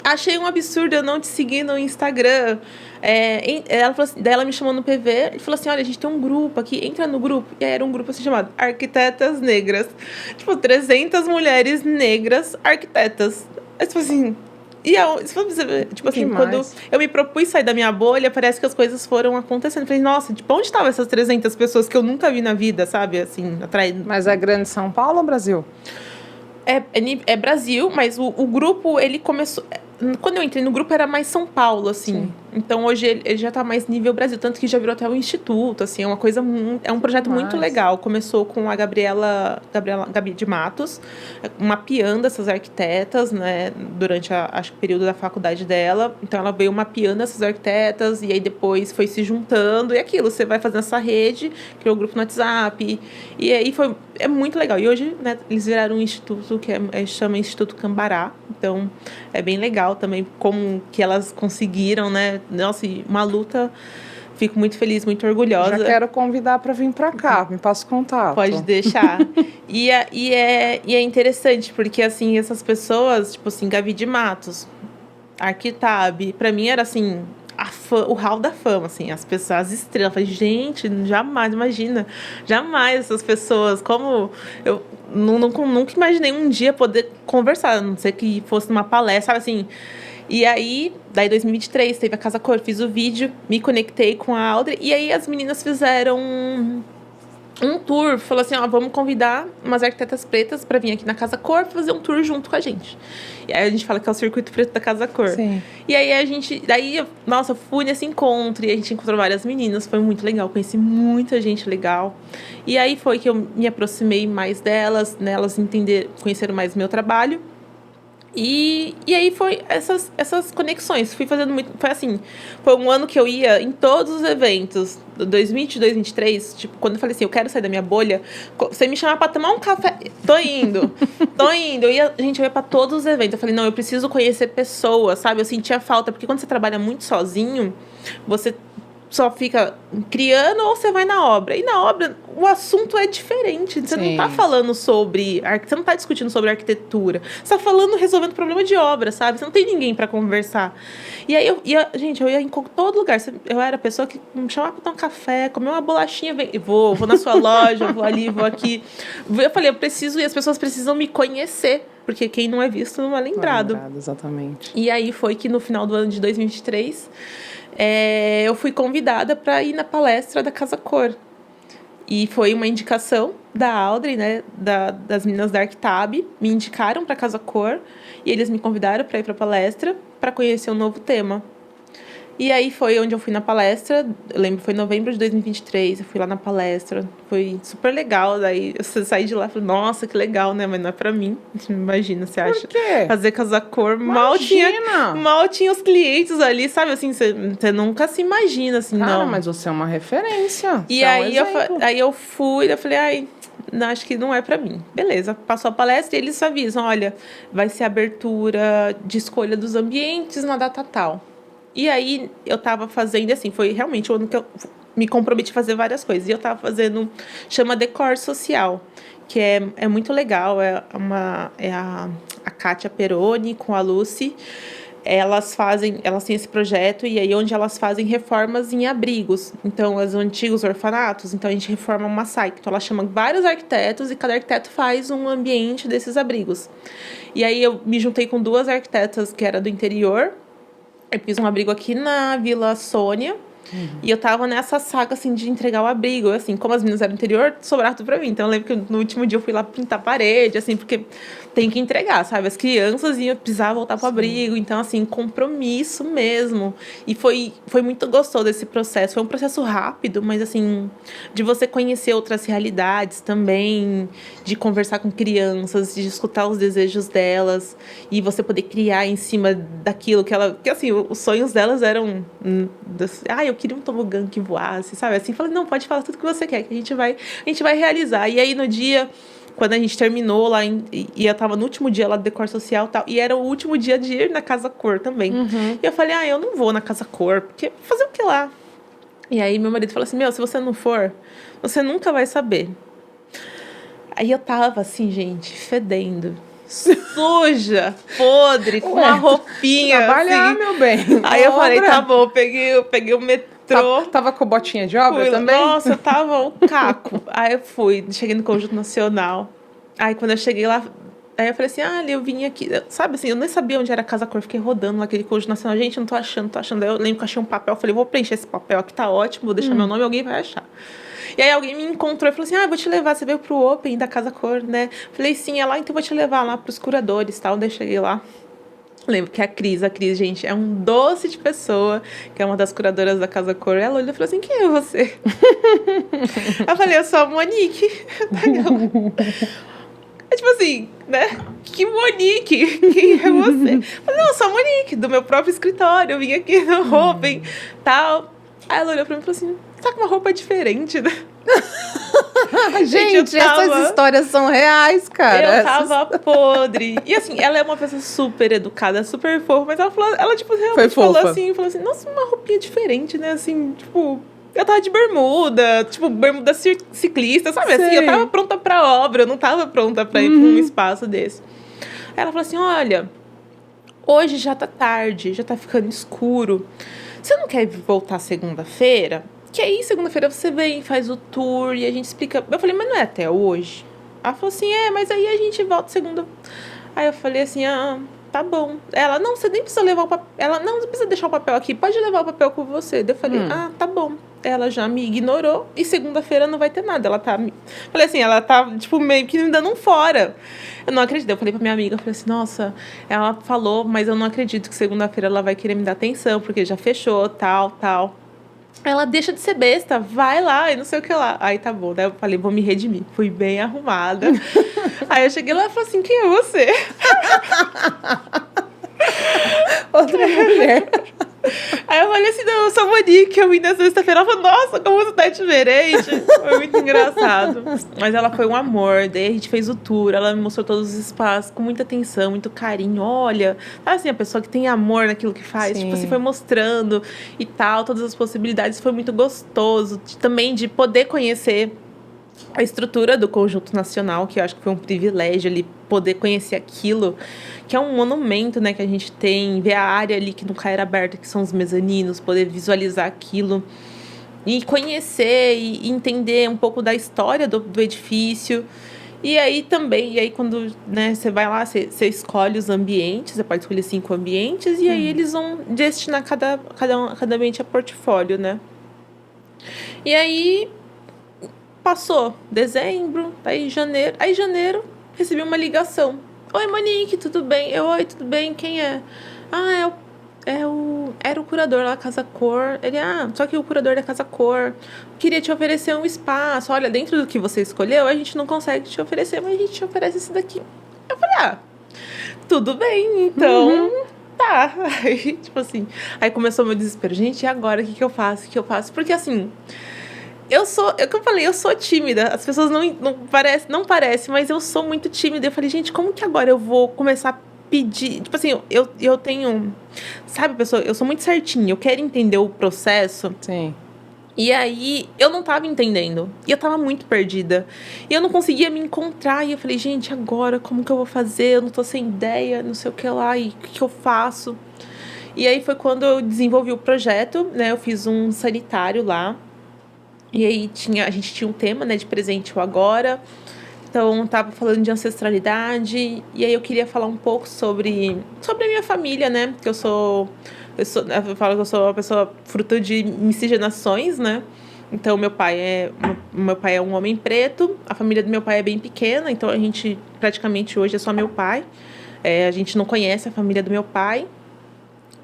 achei um absurdo eu não te seguir no Instagram. Ela falou assim, daí ela me chamou no PV e falou assim, olha, a gente tem um grupo aqui, entra no grupo. E aí era um grupo assim chamado Arquitetas Negras. Tipo, 300 mulheres negras arquitetas. Aí, tipo assim... tipo assim, Demais. quando eu me propus sair da minha bolha, parece que as coisas foram acontecendo. Eu falei, nossa, tipo, onde estavam essas 300 pessoas que eu nunca vi na vida, sabe? Assim, atraindo. Mas é grande São Paulo ou Brasil? É Brasil, mas o grupo, ele começou... Quando eu entrei no grupo, era mais São Paulo, assim. Sim. Então, hoje, ele já tá mais nível Brasil. Tanto que já virou até um instituto, assim. É uma coisa... É um projeto muito legal. Começou com a Gabi de Matos, mapeando essas arquitetas, né? Durante acho que o período da faculdade dela. Então, ela veio mapeando essas arquitetas. E aí, depois, foi se juntando. E aquilo, você vai fazendo essa rede. Criou o grupo no WhatsApp. E aí, é muito legal. E hoje, né? Eles viraram um instituto que chama Instituto Cambará. Então, é bem legal também como que elas conseguiram, né? Nossa, uma luta. Fico muito feliz, muito orgulhosa. Já quero convidar para vir para cá, me passa o contato. Pode deixar. E é interessante, porque, assim, essas pessoas, tipo assim, Gabi de Matos, ArcTab, pra mim era, assim, o hall da fama, assim, as pessoas, as estrelas. Eu falei, gente, jamais, imagina, jamais essas pessoas, como eu nunca imaginei um dia poder conversar, a não ser que fosse numa palestra, sabe, assim. E aí, daí 2023, teve a Casa Cor, fiz o vídeo, me conectei com a Audrey, e aí as meninas fizeram um tour, falou assim, ó, vamos convidar umas arquitetas pretas para vir aqui na Casa Cor fazer um tour junto com a gente. E aí a gente fala que é o circuito preto da Casa Cor. Sim. E aí eu fui nesse encontro e a gente encontrou várias meninas, foi muito legal, conheci muita gente legal. E aí foi que eu me aproximei mais delas, né, elas conheceram mais o meu trabalho. E aí foi essas conexões. Fui fazendo muito. Foi assim. Foi um ano que eu ia em todos os eventos. 2022, 2023. Tipo, quando eu falei assim, eu quero sair da minha bolha. Você me chamar pra tomar um café. Tô indo. Eu ia pra todos os eventos. Eu falei, não, eu preciso conhecer pessoas, sabe? Eu sentia falta. Porque quando você trabalha muito sozinho, você só fica criando ou você vai na obra. E na obra, o assunto é diferente. Você não tá falando sobre... Você não tá discutindo sobre arquitetura. Você tá resolvendo problema de obra, sabe? Você não tem ninguém para conversar. E aí, eu ia em todo lugar. Eu era a pessoa que me chamava para tomar um café, comer uma bolachinha. Vou na sua loja, vou ali, vou aqui. Eu falei, eu preciso... E as pessoas precisam me conhecer. Porque quem não é visto não é lembrado. Exatamente. E aí foi que no final do ano de 2023... eu fui convidada para ir na palestra da Casa Cor. E foi uma indicação da Audrey, né, das meninas da ArcTab, me indicaram para a Casa Cor e eles me convidaram para ir para a palestra para conhecer um novo tema. E aí foi onde eu fui na palestra, eu lembro, foi em novembro de 2023, eu fui lá na palestra, foi super legal, daí eu saí de lá e falei, nossa, que legal, né, mas não é pra mim, imagina, você acha? Por quê? Fazer Casa Cor, mal tinha os clientes ali, sabe, assim, você nunca se imagina, assim, Cara, não. mas você é uma referência. E aí, eu fui, eu falei, ai, não, acho que não é pra mim. Beleza, passou a palestra e eles avisam, olha, vai ser abertura de escolha dos ambientes na data tal. E aí, eu tava fazendo, assim, foi realmente o ano que eu me comprometi a fazer várias coisas. E eu tava fazendo, chama Decor Social, que é muito legal. A Kátia Peroni com a Lucy. Elas têm esse projeto, e aí onde elas fazem reformas em abrigos. Então, os antigos orfanatos, então a gente reforma uma site. Então, ela chama vários arquitetos e cada arquiteto faz um ambiente desses abrigos. E aí, eu me juntei com 2 arquitetas que era do interior. Eu fiz um abrigo aqui na Vila Sônia. E eu tava nessa saga, assim, de entregar o abrigo. Assim, como as meninas eram do interior, sobrava tudo pra mim. Então, eu lembro que no último dia eu fui lá pintar a parede, assim, porque tem que entregar, sabe? As crianças iam precisar voltar pro abrigo. Então, assim, compromisso mesmo. E foi muito gostoso esse processo. Foi um processo rápido, mas, assim, de você conhecer outras realidades também, de conversar com crianças, de escutar os desejos delas e você poder criar em cima daquilo que ela... Porque, assim, os sonhos delas eram... eu queria um tobogã que voasse, sabe? Assim, falei, não, pode falar tudo que você quer, que a gente vai realizar. E aí, no dia, quando a gente terminou lá, e eu tava no último dia lá do Decor Social e tal, e era o último dia de ir na Casa Cor também. E eu falei, eu não vou na Casa Cor, porque fazer o que lá? E aí, meu marido falou assim, se você não for, você nunca vai saber. Aí eu tava assim, gente, fedendo. Suja, podre, com uma roupinha. Trabalhar, assim. meu bem. Aí eu falei, Obra. tá bom, eu peguei o metrô. Tava com botinha de obra Fui lá. também? Nossa, eu tava um caco. Aí eu fui, cheguei no Conjunto Nacional. Aí quando eu cheguei lá, aí eu falei assim, eu vim aqui. Sabe assim, eu nem sabia onde era a Casa Cor, fiquei rodando naquele Conjunto Nacional. Gente, não tô achando. Aí eu lembro que eu achei um papel, eu falei, vou preencher esse papel aqui, tá ótimo, vou deixar meu nome, alguém vai achar. E aí alguém me encontrou e falou assim, vou te levar, você veio pro Open da Casa Cor, né? Falei, sim, é lá, então vou te levar lá pros curadores, tal. Daí eu cheguei lá. Lembro que a Cris, gente, é um doce de pessoa, que é uma das curadoras da Casa Cor. Ela olhou e falou assim, quem é você? Eu falei, eu sou a Monique. É tipo assim, né? Que Monique? Quem é você? Eu falei, não, eu sou a Monique, do meu próprio escritório. Eu vim aqui no Open, tal. Aí ela olhou pra mim e falou assim, tá com uma roupa diferente, né? Gente, essas histórias são reais, cara. Eu tava podre. E assim, ela é uma pessoa super educada, super fofa, mas ela falou, ela tipo, realmente falou assim, nossa, uma roupinha diferente, né? Assim, tipo, eu tava de bermuda, tipo, bermuda ciclista, sabe? Assim, eu tava pronta pra obra, eu não tava pronta pra ir pra um espaço desse. Aí ela falou assim, olha, hoje já tá tarde, já tá ficando escuro. Você não quer voltar segunda-feira? Que aí, segunda-feira, você vem, faz o tour e a gente explica. Eu falei, mas não é até hoje? Ela falou assim, mas aí a gente volta segunda. Aí eu falei assim, tá bom. Ela, não, você nem precisa levar o papel. Ela, não, você precisa deixar o papel aqui, pode levar o papel com você. Daí eu falei, tá bom. Ela já me ignorou e segunda-feira não vai ter nada. Ela tá. Falei assim, ela tá, tipo, meio que me dando um fora. Eu não acredito. Eu falei pra minha amiga, eu falei assim, nossa, ela falou, mas eu não acredito que segunda-feira ela vai querer me dar atenção, porque já fechou, tal. Ela deixa de ser besta, vai lá e não sei o que lá. Aí tá bom, daí eu falei, vou me redimir. Fui bem arrumada. Aí eu cheguei lá e falei assim, quem é você? Outra mulher. Aí eu falei assim, não, eu sou a Monique, eu vim na sexta-feira. Ela falou, nossa, como você tá diferente. Foi muito engraçado. Mas ela foi um amor, daí a gente fez o tour, ela me mostrou todos os espaços com muita atenção, muito carinho. Olha, assim, a pessoa que tem amor naquilo que faz, tipo assim, foi mostrando e tal, todas as possibilidades. Foi muito gostoso também de poder conhecer a estrutura do Conjunto Nacional, que eu acho que foi um privilégio ali poder conhecer aquilo, que é um monumento, né, que a gente tem, ver a área ali que nunca era aberta, que são os mezaninos, poder visualizar aquilo e conhecer e entender um pouco da história do edifício. E aí também, quando, né, você vai lá, você escolhe os ambientes, você pode escolher 5 ambientes, e aí eles vão destinar cada ambiente a portfólio, né? E aí passou dezembro, aí janeiro, recebi uma ligação. Oi, Monique, tudo bem? Oi, tudo bem? Quem é? Era o curador lá da Casa Cor. Ele, só que o curador da Casa Cor queria te oferecer um espaço. Olha, dentro do que você escolheu, a gente não consegue te oferecer, mas a gente te oferece esse daqui. Eu falei, tudo bem, então... Tá. Aí, tipo assim, aí começou o meu desespero. Gente, e agora? O que eu faço? Porque assim... É o que eu falei, eu sou tímida. As pessoas não parece, mas eu sou muito tímida. Eu falei, gente, como que agora eu vou começar a pedir? Tipo assim, eu tenho... Sabe, pessoa, eu sou muito certinha. Eu quero entender o processo. Sim. E aí, eu não tava entendendo. E eu tava muito perdida. E eu não conseguia me encontrar. E eu falei, gente, agora, como que eu vou fazer? Eu não tô sem ideia, não sei o que lá. E o que eu faço? E aí, foi quando eu desenvolvi o projeto, né? Eu fiz um sanitário lá. E aí a gente tinha um tema, né, de presente o agora. Então, tava falando de ancestralidade. E aí eu queria falar um pouco sobre a minha família, né? Que eu falo que eu sou uma pessoa fruto de miscigenações, né? Então, meu pai é um homem preto. A família do meu pai é bem pequena. Então, a gente, praticamente, hoje é só meu pai. A gente não conhece a família do meu pai.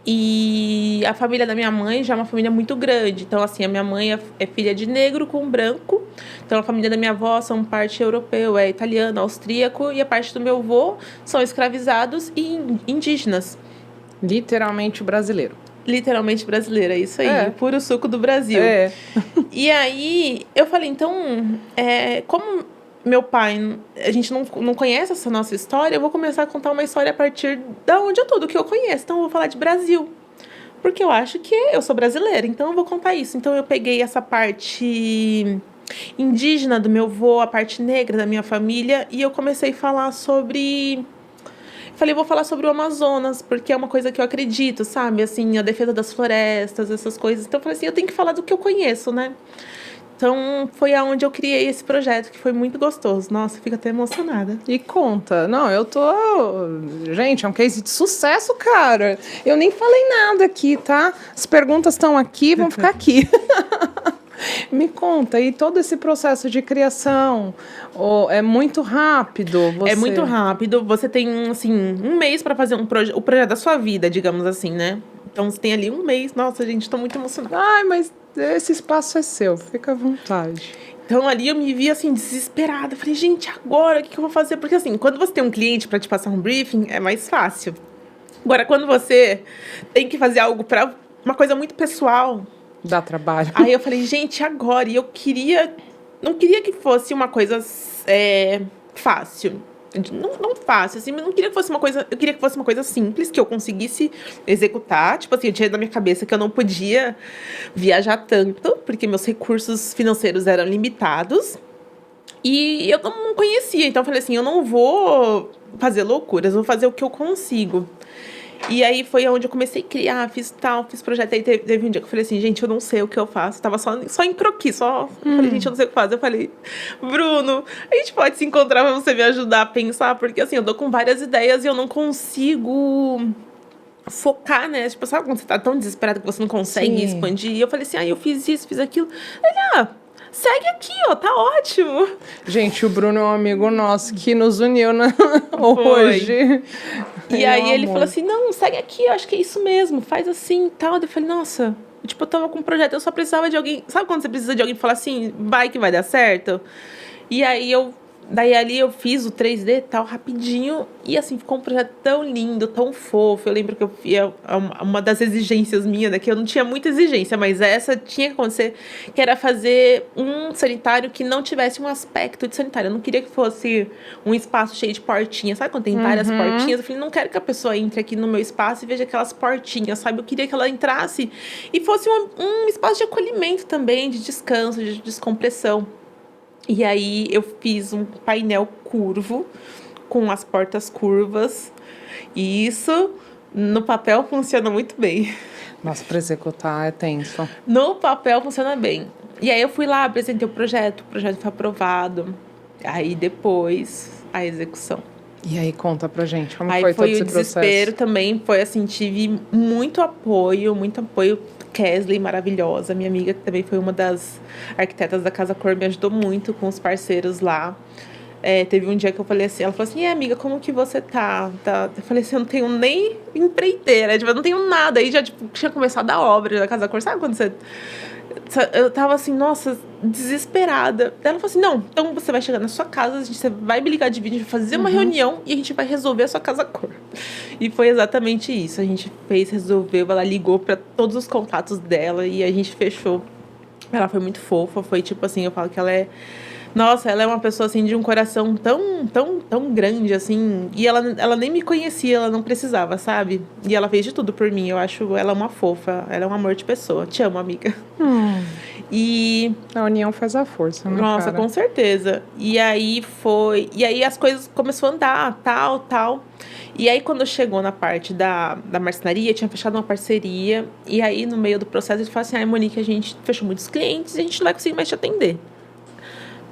E a família da minha mãe já é uma família muito grande. Então, assim, a minha mãe é filha de negro com branco. Então, a família da minha avó são parte europeu, é italiano, austríaco. E a parte do meu avô são escravizados e indígenas. Literalmente brasileiro. Literalmente brasileira, isso aí. O puro suco do Brasil. E aí, eu falei, então, como meu pai, a gente não conhece essa nossa história, eu vou começar a contar uma história a partir da onde eu tô, do que eu conheço. Então, eu vou falar de Brasil. Porque eu acho que eu sou brasileira, então eu vou contar isso. Então, eu peguei essa parte indígena do meu avô, a parte negra da minha família, e eu comecei a falar sobre... Falei, vou falar sobre o Amazonas, porque é uma coisa que eu acredito, sabe? Assim, a defesa das florestas, essas coisas. Então, eu falei assim, eu tenho que falar do que eu conheço, né? Então, foi aonde eu criei esse projeto, que foi muito gostoso. Nossa, fico até emocionada. E conta. Não, eu tô... Gente, é um case de sucesso, cara. Eu nem falei nada aqui, tá? As perguntas estão aqui, vão ficar aqui. Me conta, e todo esse processo de criação é muito rápido? É muito rápido. Você tem, assim, um mês para fazer o projeto da sua vida, digamos assim, né? Então, você tem ali um mês. Nossa, gente, tô muito emocionada. Ai, mas esse espaço é seu, fica à vontade. Então, ali eu me vi, assim, desesperada. Falei, gente, agora, o que eu vou fazer? Porque, assim, quando você tem um cliente para te passar um briefing, é mais fácil. Agora, quando você tem que fazer algo para uma coisa muito pessoal... Dá trabalho. Aí eu falei, gente, agora. E eu queria... Não queria que fosse uma coisa fácil. Não fácil, assim, mas não queria que fosse uma coisa... Eu queria que fosse uma coisa simples, que eu conseguisse executar. Tipo assim, eu tinha na minha cabeça que eu não podia viajar tanto, porque meus recursos financeiros eram limitados. E eu não conhecia. Então eu falei assim, eu não vou fazer loucuras, vou fazer o que eu consigo. E aí foi onde eu comecei a criar, fiz projeto. Aí teve um dia que eu falei assim, gente, eu não sei o que eu faço. Eu tava só em croquis, falei, gente, eu não sei o que fazer. Eu falei, Bruno, a gente pode se encontrar pra você me ajudar a pensar? Porque assim, eu tô com várias ideias e eu não consigo focar, né? Tipo, sabe quando você tá tão desesperado que você não consegue expandir? E eu falei assim, eu fiz isso, fiz aquilo. Ele, segue aqui, tá ótimo. Gente, o Bruno é um amigo nosso que nos uniu hoje. E aí ele falou assim, não, segue aqui, eu acho que é isso mesmo, faz assim e tal. Eu falei, nossa, tipo, eu tava com um projeto, eu só precisava de alguém... Sabe quando você precisa de alguém falar assim, vai que vai dar certo? E aí Daí ali eu fiz o 3D e tal, rapidinho. E assim, ficou um projeto tão lindo, tão fofo. Eu lembro que uma das exigências minhas, né? Que eu não tinha muita exigência, mas essa tinha que acontecer. Que era fazer um sanitário que não tivesse um aspecto de sanitário. Eu não queria que fosse um espaço cheio de portinhas. Sabe quando tem várias portinhas? Eu falei, não quero que a pessoa entre aqui no meu espaço e veja aquelas portinhas, sabe? Eu queria que ela entrasse e fosse um espaço de acolhimento também, de descanso, de descompressão. E aí eu fiz um painel curvo, com as portas curvas. E isso, no papel, funciona muito bem. Nossa, para executar é tenso. No papel, funciona bem. E aí eu fui lá, apresentei o projeto foi aprovado. Aí depois, a execução. E aí, conta pra gente, como aí foi todo esse o desespero processo? também, foi assim, tive muito apoio. Kesley, maravilhosa, minha amiga, que também foi uma das arquitetas da Casa Cor, me ajudou muito com os parceiros lá. Teve um dia que eu falei assim, ela falou assim, amiga, como que você tá? Eu falei assim, eu não tenho nem empreiteira, tipo, eu não tenho nada. Aí já, tipo, tinha começado a obra da Casa Cor, sabe quando você... Eu tava assim, nossa, desesperada. Daí ela falou assim, não, então você vai chegar na sua casa, você vai me ligar de vídeo, a gente vai fazer uma reunião e a gente vai resolver a sua casa cor. E foi exatamente isso. A gente resolveu, ela ligou pra todos os contatos dela e a gente fechou. Ela foi muito fofa, foi tipo assim, eu falo que ela é... Nossa, ela é uma pessoa, assim, de um coração tão grande, assim. E ela nem me conhecia, ela não precisava, sabe? E ela fez de tudo por mim. Eu acho ela uma fofa, ela é um amor de pessoa. Te amo, amiga. E... A união faz a força, né, Nossa, cara? com certeza. E aí as coisas começaram a andar, tal. E aí, quando chegou na parte da marcenaria, tinha fechado uma parceria. E aí, no meio do processo, ele falou assim, Monique, a gente fechou muitos clientes e a gente não vai conseguir mais te atender.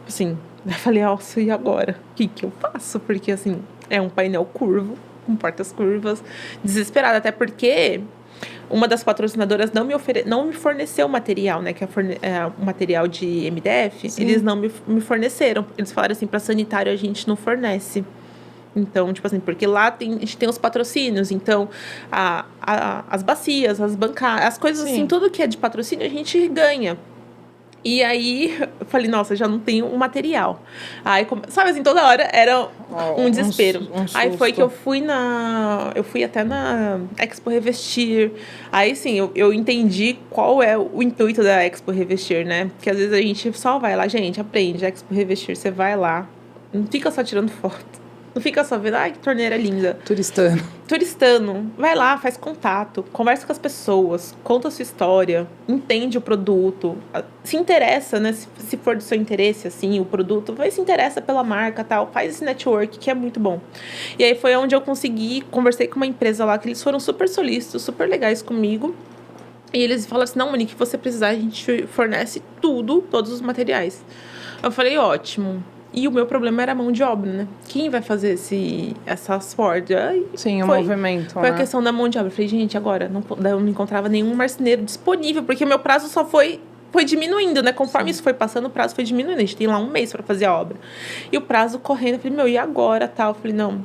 Assim, eu falei, nossa, e agora? O que eu faço? Porque, assim, é um painel curvo, com portas curvas, desesperada, até porque uma das patrocinadoras não me forneceu o material, né, que é o material de MDF. Sim. Eles não me forneceram. Eles falaram assim, para sanitário a gente não fornece. Então, tipo assim, porque lá a gente tem os patrocínios, então as bacias, as bancadas, as coisas Sim. assim, tudo que é de patrocínio a gente ganha. E aí, eu falei, nossa, já não tenho o material. Aí, sabe assim, toda hora era um desespero. Aí foi que eu fui até na Expo Revestir. Aí, sim, eu entendi qual é o intuito da Expo Revestir, né? Porque às vezes a gente só vai lá, gente, aprende, Expo Revestir, você vai lá, não fica só tirando foto. Não fica só vendo, ai, que torneira linda. Turistano. Vai lá, faz contato, conversa com as pessoas, conta a sua história, entende o produto, se interessa, né? Se for do seu interesse, assim, o produto, vai se interessa pela marca, tal. Faz esse network, que é muito bom. E aí foi onde eu conversei com uma empresa lá, que eles foram super solícitos, super legais comigo. E eles falaram assim, não, Monique, que você precisar, a gente fornece tudo, todos os materiais. Eu falei, ótimo. E o meu problema era a mão de obra, né? Quem vai fazer essas Ford? Sim, o movimento, Foi a questão da mão de obra. Eu falei, gente, agora eu não encontrava nenhum marceneiro disponível, porque meu prazo só foi diminuindo, né? Conforme isso foi passando, o prazo foi diminuindo. A gente tem lá 1 mês para fazer a obra. E o prazo correndo, eu falei, e agora, tal? Eu falei, não.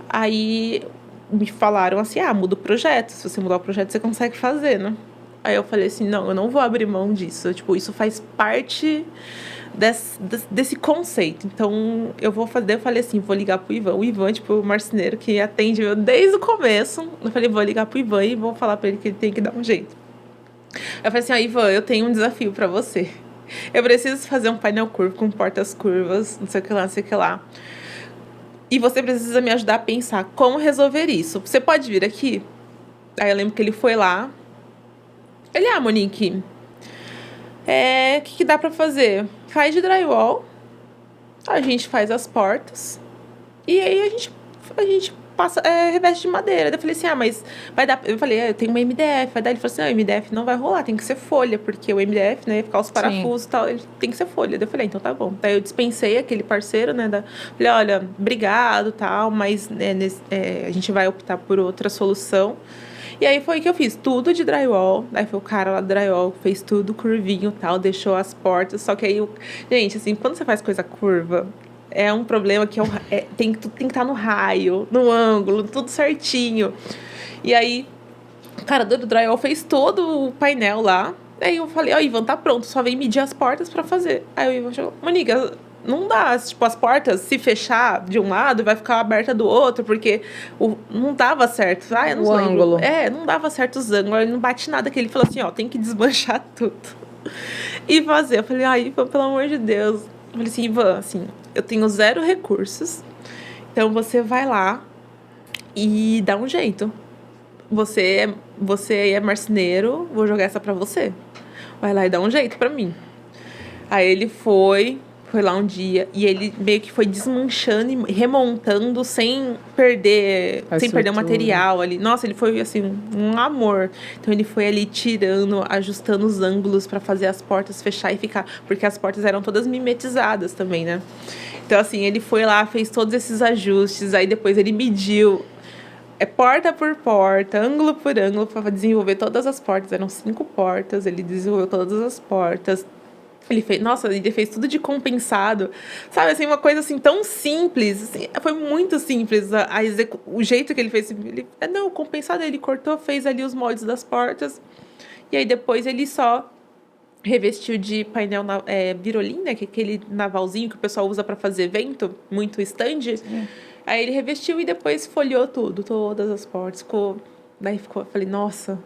Aí me falaram assim, muda o projeto. Se você mudar o projeto, você consegue fazer, né? Aí eu falei assim, não, eu não vou abrir mão disso. Tipo, isso faz parte desse conceito. Então, eu vou fazer, eu falei assim, vou ligar pro Ivan. O Ivan, tipo, o marceneiro que atende eu desde o começo. Eu falei, vou ligar pro Ivan e vou falar pra ele que ele tem que dar um jeito. Eu falei assim, Ivan, eu tenho um desafio pra você. Eu preciso fazer um painel curvo com portas curvas, não sei o que lá, não sei o que lá. E você precisa me ajudar a pensar como resolver isso. Você pode vir aqui? Aí eu lembro que ele foi lá. Ele, Monique, o que dá pra fazer? Faz de drywall, a gente faz as portas e aí a gente passa, reveste de madeira. Daí eu falei assim, mas vai dar... Eu falei, eu tenho uma MDF. Aí ele falou assim, o MDF não vai rolar, tem que ser folha, porque o MDF, né, ia ficar os parafusos e tal, ele tem que ser folha. Daí eu falei, então tá bom. Daí eu dispensei aquele parceiro, né, falei, olha, obrigado, tal, mas a gente vai optar por outra solução. E aí foi que eu fiz tudo de drywall. Aí foi o cara lá do drywall, fez tudo curvinho e tal, deixou as portas. Só que aí, gente, assim, quando você faz coisa curva, é um problema que tem que estar no raio, no ângulo, tudo certinho. E aí, o cara do drywall fez todo o painel lá. Aí eu falei, Ivan, tá pronto, só vem medir as portas pra fazer. Aí o Ivan chegou, Monique, não dá, tipo, as portas, se fechar de um lado, vai ficar aberta do outro, porque não dava certo. Eu não o ângulo. Não dava certo os ângulos, ele não bate nada, que ele falou assim, tem que desmanchar tudo. E fazer. Eu falei, Ivan, pelo amor de Deus. Eu falei assim, Ivan, assim, eu tenho 0 recursos, então você vai lá e dá um jeito. Você é marceneiro, vou jogar essa pra você. Vai lá e dá um jeito pra mim. Aí ele foi lá um dia e ele meio que foi desmanchando e remontando sem perder o material ali. Nossa, ele foi assim, um amor. Então ele foi ali tirando, ajustando os ângulos para fazer as portas fechar e ficar, porque as portas eram todas mimetizadas também, né? Então assim, ele foi lá, fez todos esses ajustes, aí depois ele mediu porta por porta, ângulo por ângulo, para desenvolver todas as portas. Eram 5 portas, ele desenvolveu todas as portas. Ele fez tudo de compensado. Sabe, assim, uma coisa assim tão simples. Assim, foi muito simples o jeito que ele fez. O compensado, ele cortou, fez ali os moldes das portas. E aí depois ele só revestiu de painel Virolim, né? Que é aquele navalzinho que o pessoal usa para fazer vento, muito stand. Sim. Aí ele revestiu e depois folheou tudo, todas as portas. Eu falei, nossa...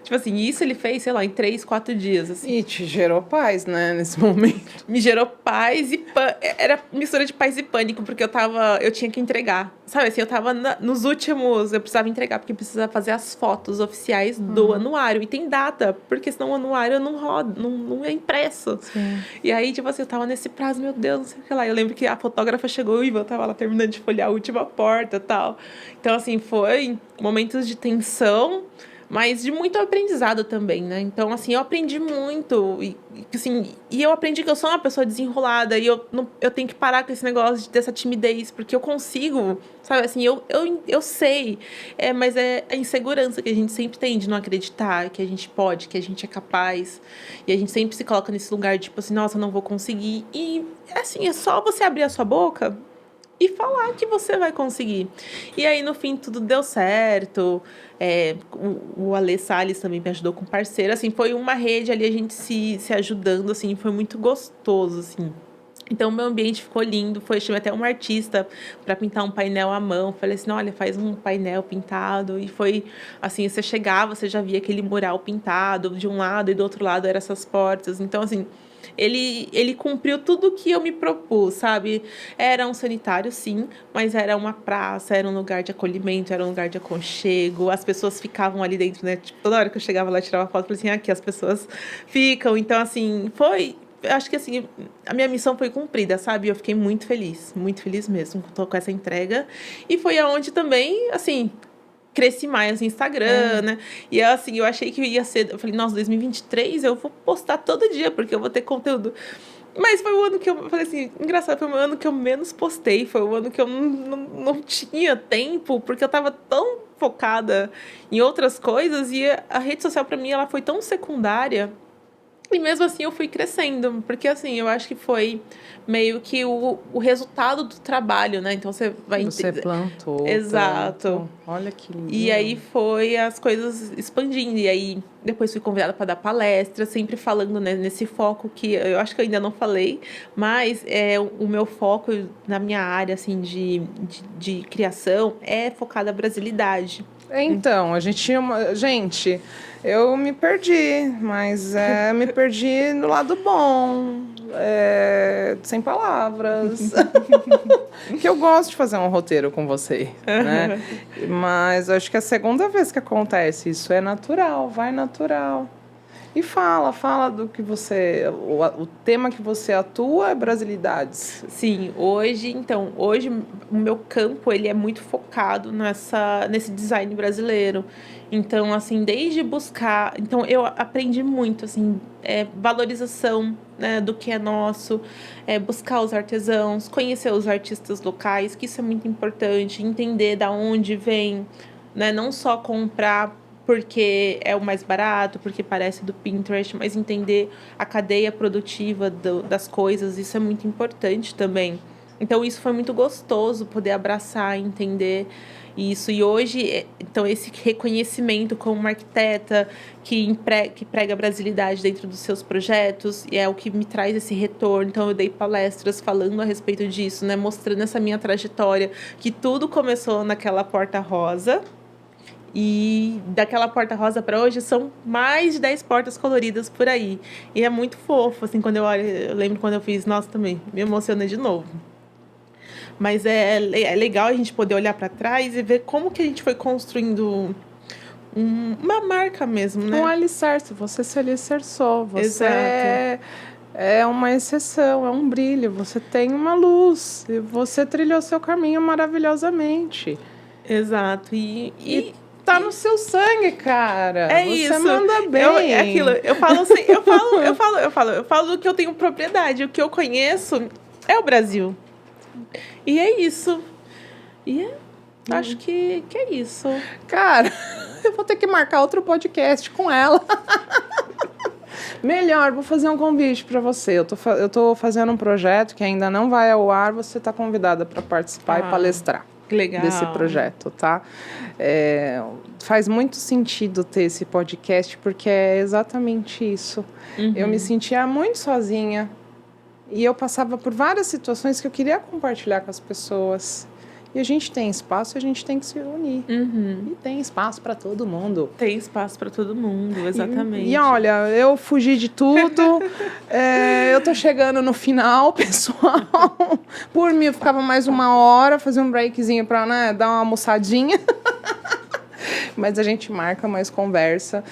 Tipo assim, isso ele fez, sei lá, em 3, 4 dias, assim. E te gerou paz, né, nesse momento. Me gerou paz e era mistura de paz e pânico, porque eu tinha que entregar. Sabe, assim, eu tava nos últimos, eu precisava entregar, porque precisa fazer as fotos oficiais do anuário. E tem data, porque senão o anuário não roda, não é impresso. Sim. E aí, tipo assim, eu tava nesse prazo, meu Deus, não sei o que lá. Eu lembro que a fotógrafa chegou e o Ivan tava lá terminando de folhear a última porta e tal. Então, assim, foi momentos de tensão, mas de muito aprendizado também, né? Então, assim, eu aprendi muito. E eu aprendi que eu sou uma pessoa desenrolada. E eu tenho que parar com esse negócio dessa timidez. Porque eu consigo, sabe? Assim, eu sei. Mas é a insegurança que a gente sempre tem de não acreditar que a gente pode, que a gente é capaz. E a gente sempre se coloca nesse lugar de, tipo assim, nossa, não vou conseguir. E, assim, é só você abrir a sua boca e falar que você vai conseguir. E aí, no fim, tudo deu certo. O Ale Salles também me ajudou com parceiro. Assim, foi uma rede ali, a gente se ajudando, assim, foi muito gostoso, assim. Então, o meu ambiente ficou lindo. Chamei até uma artista para pintar um painel à mão. Falei assim, olha, faz um painel pintado. E foi, assim, você chegava, você já via aquele mural pintado. De um lado e do outro lado eram essas portas. Então, assim, ele cumpriu tudo que eu me propus, sabe? Era um sanitário, sim, mas era uma praça, era um lugar de acolhimento, era um lugar de aconchego. As pessoas ficavam ali dentro, né? Tipo, toda hora que eu chegava lá, tirava foto, eu falei assim, aqui as pessoas ficam. Então, assim, eu acho que assim, a minha missão foi cumprida, sabe? Eu fiquei muito feliz mesmo com essa entrega. E foi aonde também, assim, cresci mais no Instagram, né? E assim, eu achei que ia ser. Eu falei, nossa, 2023 eu vou postar todo dia, porque eu vou ter conteúdo. Mas foi o ano que eu falei assim, engraçado, foi o ano que eu menos postei, foi o ano que eu não tinha tempo, porque eu tava tão focada em outras coisas e a rede social pra mim ela foi tão secundária. E mesmo assim eu fui crescendo, porque assim, eu acho que foi meio que o resultado do trabalho, né? Então você vai... Você plantou. Exato. Tanto. Olha que lindo. E aí foi as coisas expandindo. E aí depois fui convidada para dar palestra, sempre falando, né, nesse foco que eu acho que eu ainda não falei, mas o meu foco na minha área assim, de criação é focada na brasilidade. Então, a gente tinha uma... Gente, eu me perdi, mas me perdi no lado bom, sem palavras. Que eu gosto de fazer um roteiro com você, né? Mas acho que é a segunda vez que acontece isso. É natural, vai natural. E fala do que você... O tema que você atua é brasilidades. Sim, hoje o meu campo ele é muito focado nesse design brasileiro. Então, assim, desde buscar... Então, eu aprendi muito, assim, valorização, né, do que é nosso, buscar os artesãos, conhecer os artistas locais, que isso é muito importante, entender da onde vem, né, não só comprar porque é o mais barato, porque parece do Pinterest, mas entender a cadeia produtiva das coisas, isso é muito importante também. Então, isso foi muito gostoso, poder abraçar, entender isso. E hoje, então, esse reconhecimento como uma arquiteta que prega a brasilidade dentro dos seus projetos, e é o que me traz esse retorno. Então, eu dei palestras falando a respeito disso, né? Mostrando essa minha trajetória, que tudo começou naquela porta rosa. E daquela porta rosa para hoje são mais de 10 portas coloridas por aí. E é muito fofo, assim, quando eu olho, eu lembro quando eu fiz, nossa, também me emocionei de novo. Mas é legal a gente poder olhar para trás e ver como que a gente foi construindo uma marca mesmo, né? Um alicerce, você se alicerçou, você Exato. é uma exceção, é um brilho, você tem uma luz, e você trilhou seu caminho maravilhosamente. Exato. E tá no seu sangue, cara. É você isso. Manda bem. É aquilo. Eu falo assim, eu falo que eu tenho propriedade. O que eu conheço é o Brasil. E é isso. E acho que é isso. Cara, eu vou ter que marcar outro podcast com ela. Melhor, vou fazer um convite para você. Eu tô fazendo um projeto que ainda não vai ao ar. Você está convidada para participar e palestrar. Legal. Desse projeto, tá? Faz muito sentido ter esse podcast, porque é exatamente isso. Uhum. Eu me sentia muito sozinha e eu passava por várias situações que eu queria compartilhar com as pessoas. E a gente tem espaço e a gente tem que se unir. Uhum. E tem espaço para todo mundo. Tem espaço para todo mundo, exatamente. E olha, eu fugi de tudo. Eu tô chegando no final, pessoal. Por mim, eu ficava mais uma hora, fazia um breakzinho para, né, dar uma almoçadinha. Mas a gente marca mais conversa.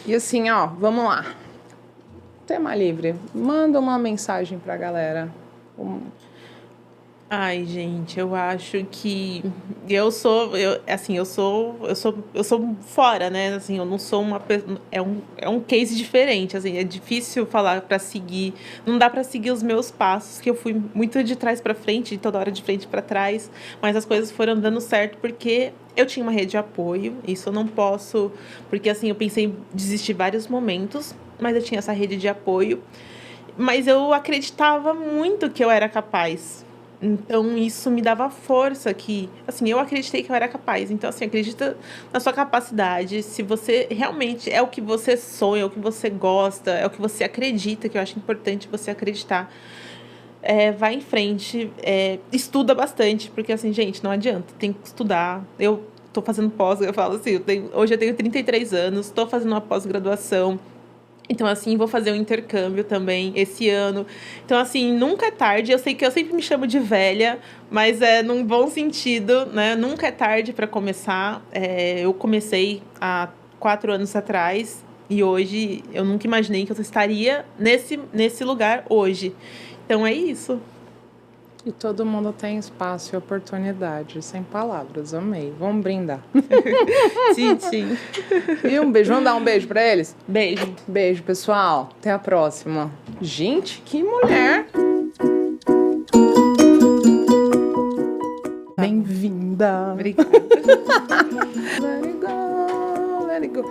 E assim, ó, vamos lá. Tema livre. Manda uma mensagem pra galera. Ai, gente, eu acho que eu sou fora, né? Assim, eu não sou uma é um case diferente, assim, é difícil falar para seguir, não dá para seguir os meus passos, que eu fui muito de trás para frente, de toda hora de frente para trás, mas as coisas foram dando certo porque eu tinha uma rede de apoio, isso eu não posso, porque assim, eu pensei em desistir vários momentos, mas eu tinha essa rede de apoio, mas eu acreditava muito que eu era capaz. Então, isso me dava força que, assim, eu acreditei que eu era capaz. Então, assim, acredita na sua capacidade. Se você realmente é o que você sonha, é o que você gosta, é o que você acredita, que eu acho importante você acreditar. Vai em frente, estuda bastante, porque, assim, gente, não adianta, tem que estudar. Eu tô fazendo pós, eu falo assim, hoje eu tenho 33 anos, tô fazendo uma pós-graduação. Então, assim, vou fazer um intercâmbio também esse ano. Então, assim, nunca é tarde. Eu sei que eu sempre me chamo de velha, mas é num bom sentido, né? Nunca é tarde para começar. Eu comecei há 4 anos atrás e hoje eu nunca imaginei que eu estaria nesse lugar hoje. Então, é isso. E todo mundo tem espaço e oportunidade. Sem palavras, amei. Vamos brindar. Sim, sim. E um beijo. Vamos dar um beijo pra eles? Beijo. Beijo, pessoal. Até a próxima. Gente, que mulher! Bem-vinda! Obrigada. Let it go, let it go.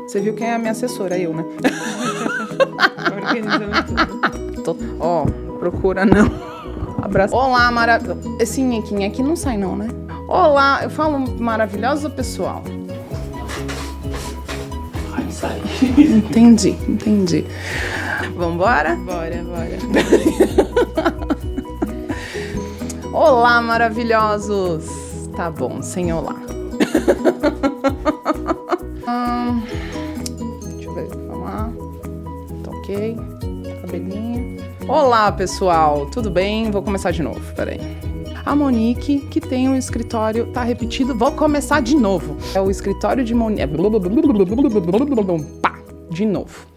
Você viu quem é a minha assessora? Eu, né? Organizando tudo. Ó, procura não. Abraço. Olá, esse nhequinho aqui não sai não, né? Olá, eu falo maravilhosa, pessoal. Ai, sai. Entendi. Vambora? Bora. Olá, maravilhosos. Tá bom, sem olá. Deixa eu ver, vamos lá. Tá ok. Cabelinho. Olá, pessoal, tudo bem? Vou começar de novo, peraí. A Monique, que tem um escritório... Tá repetido? Vou começar de novo. É o escritório de Monique... Pá, de novo.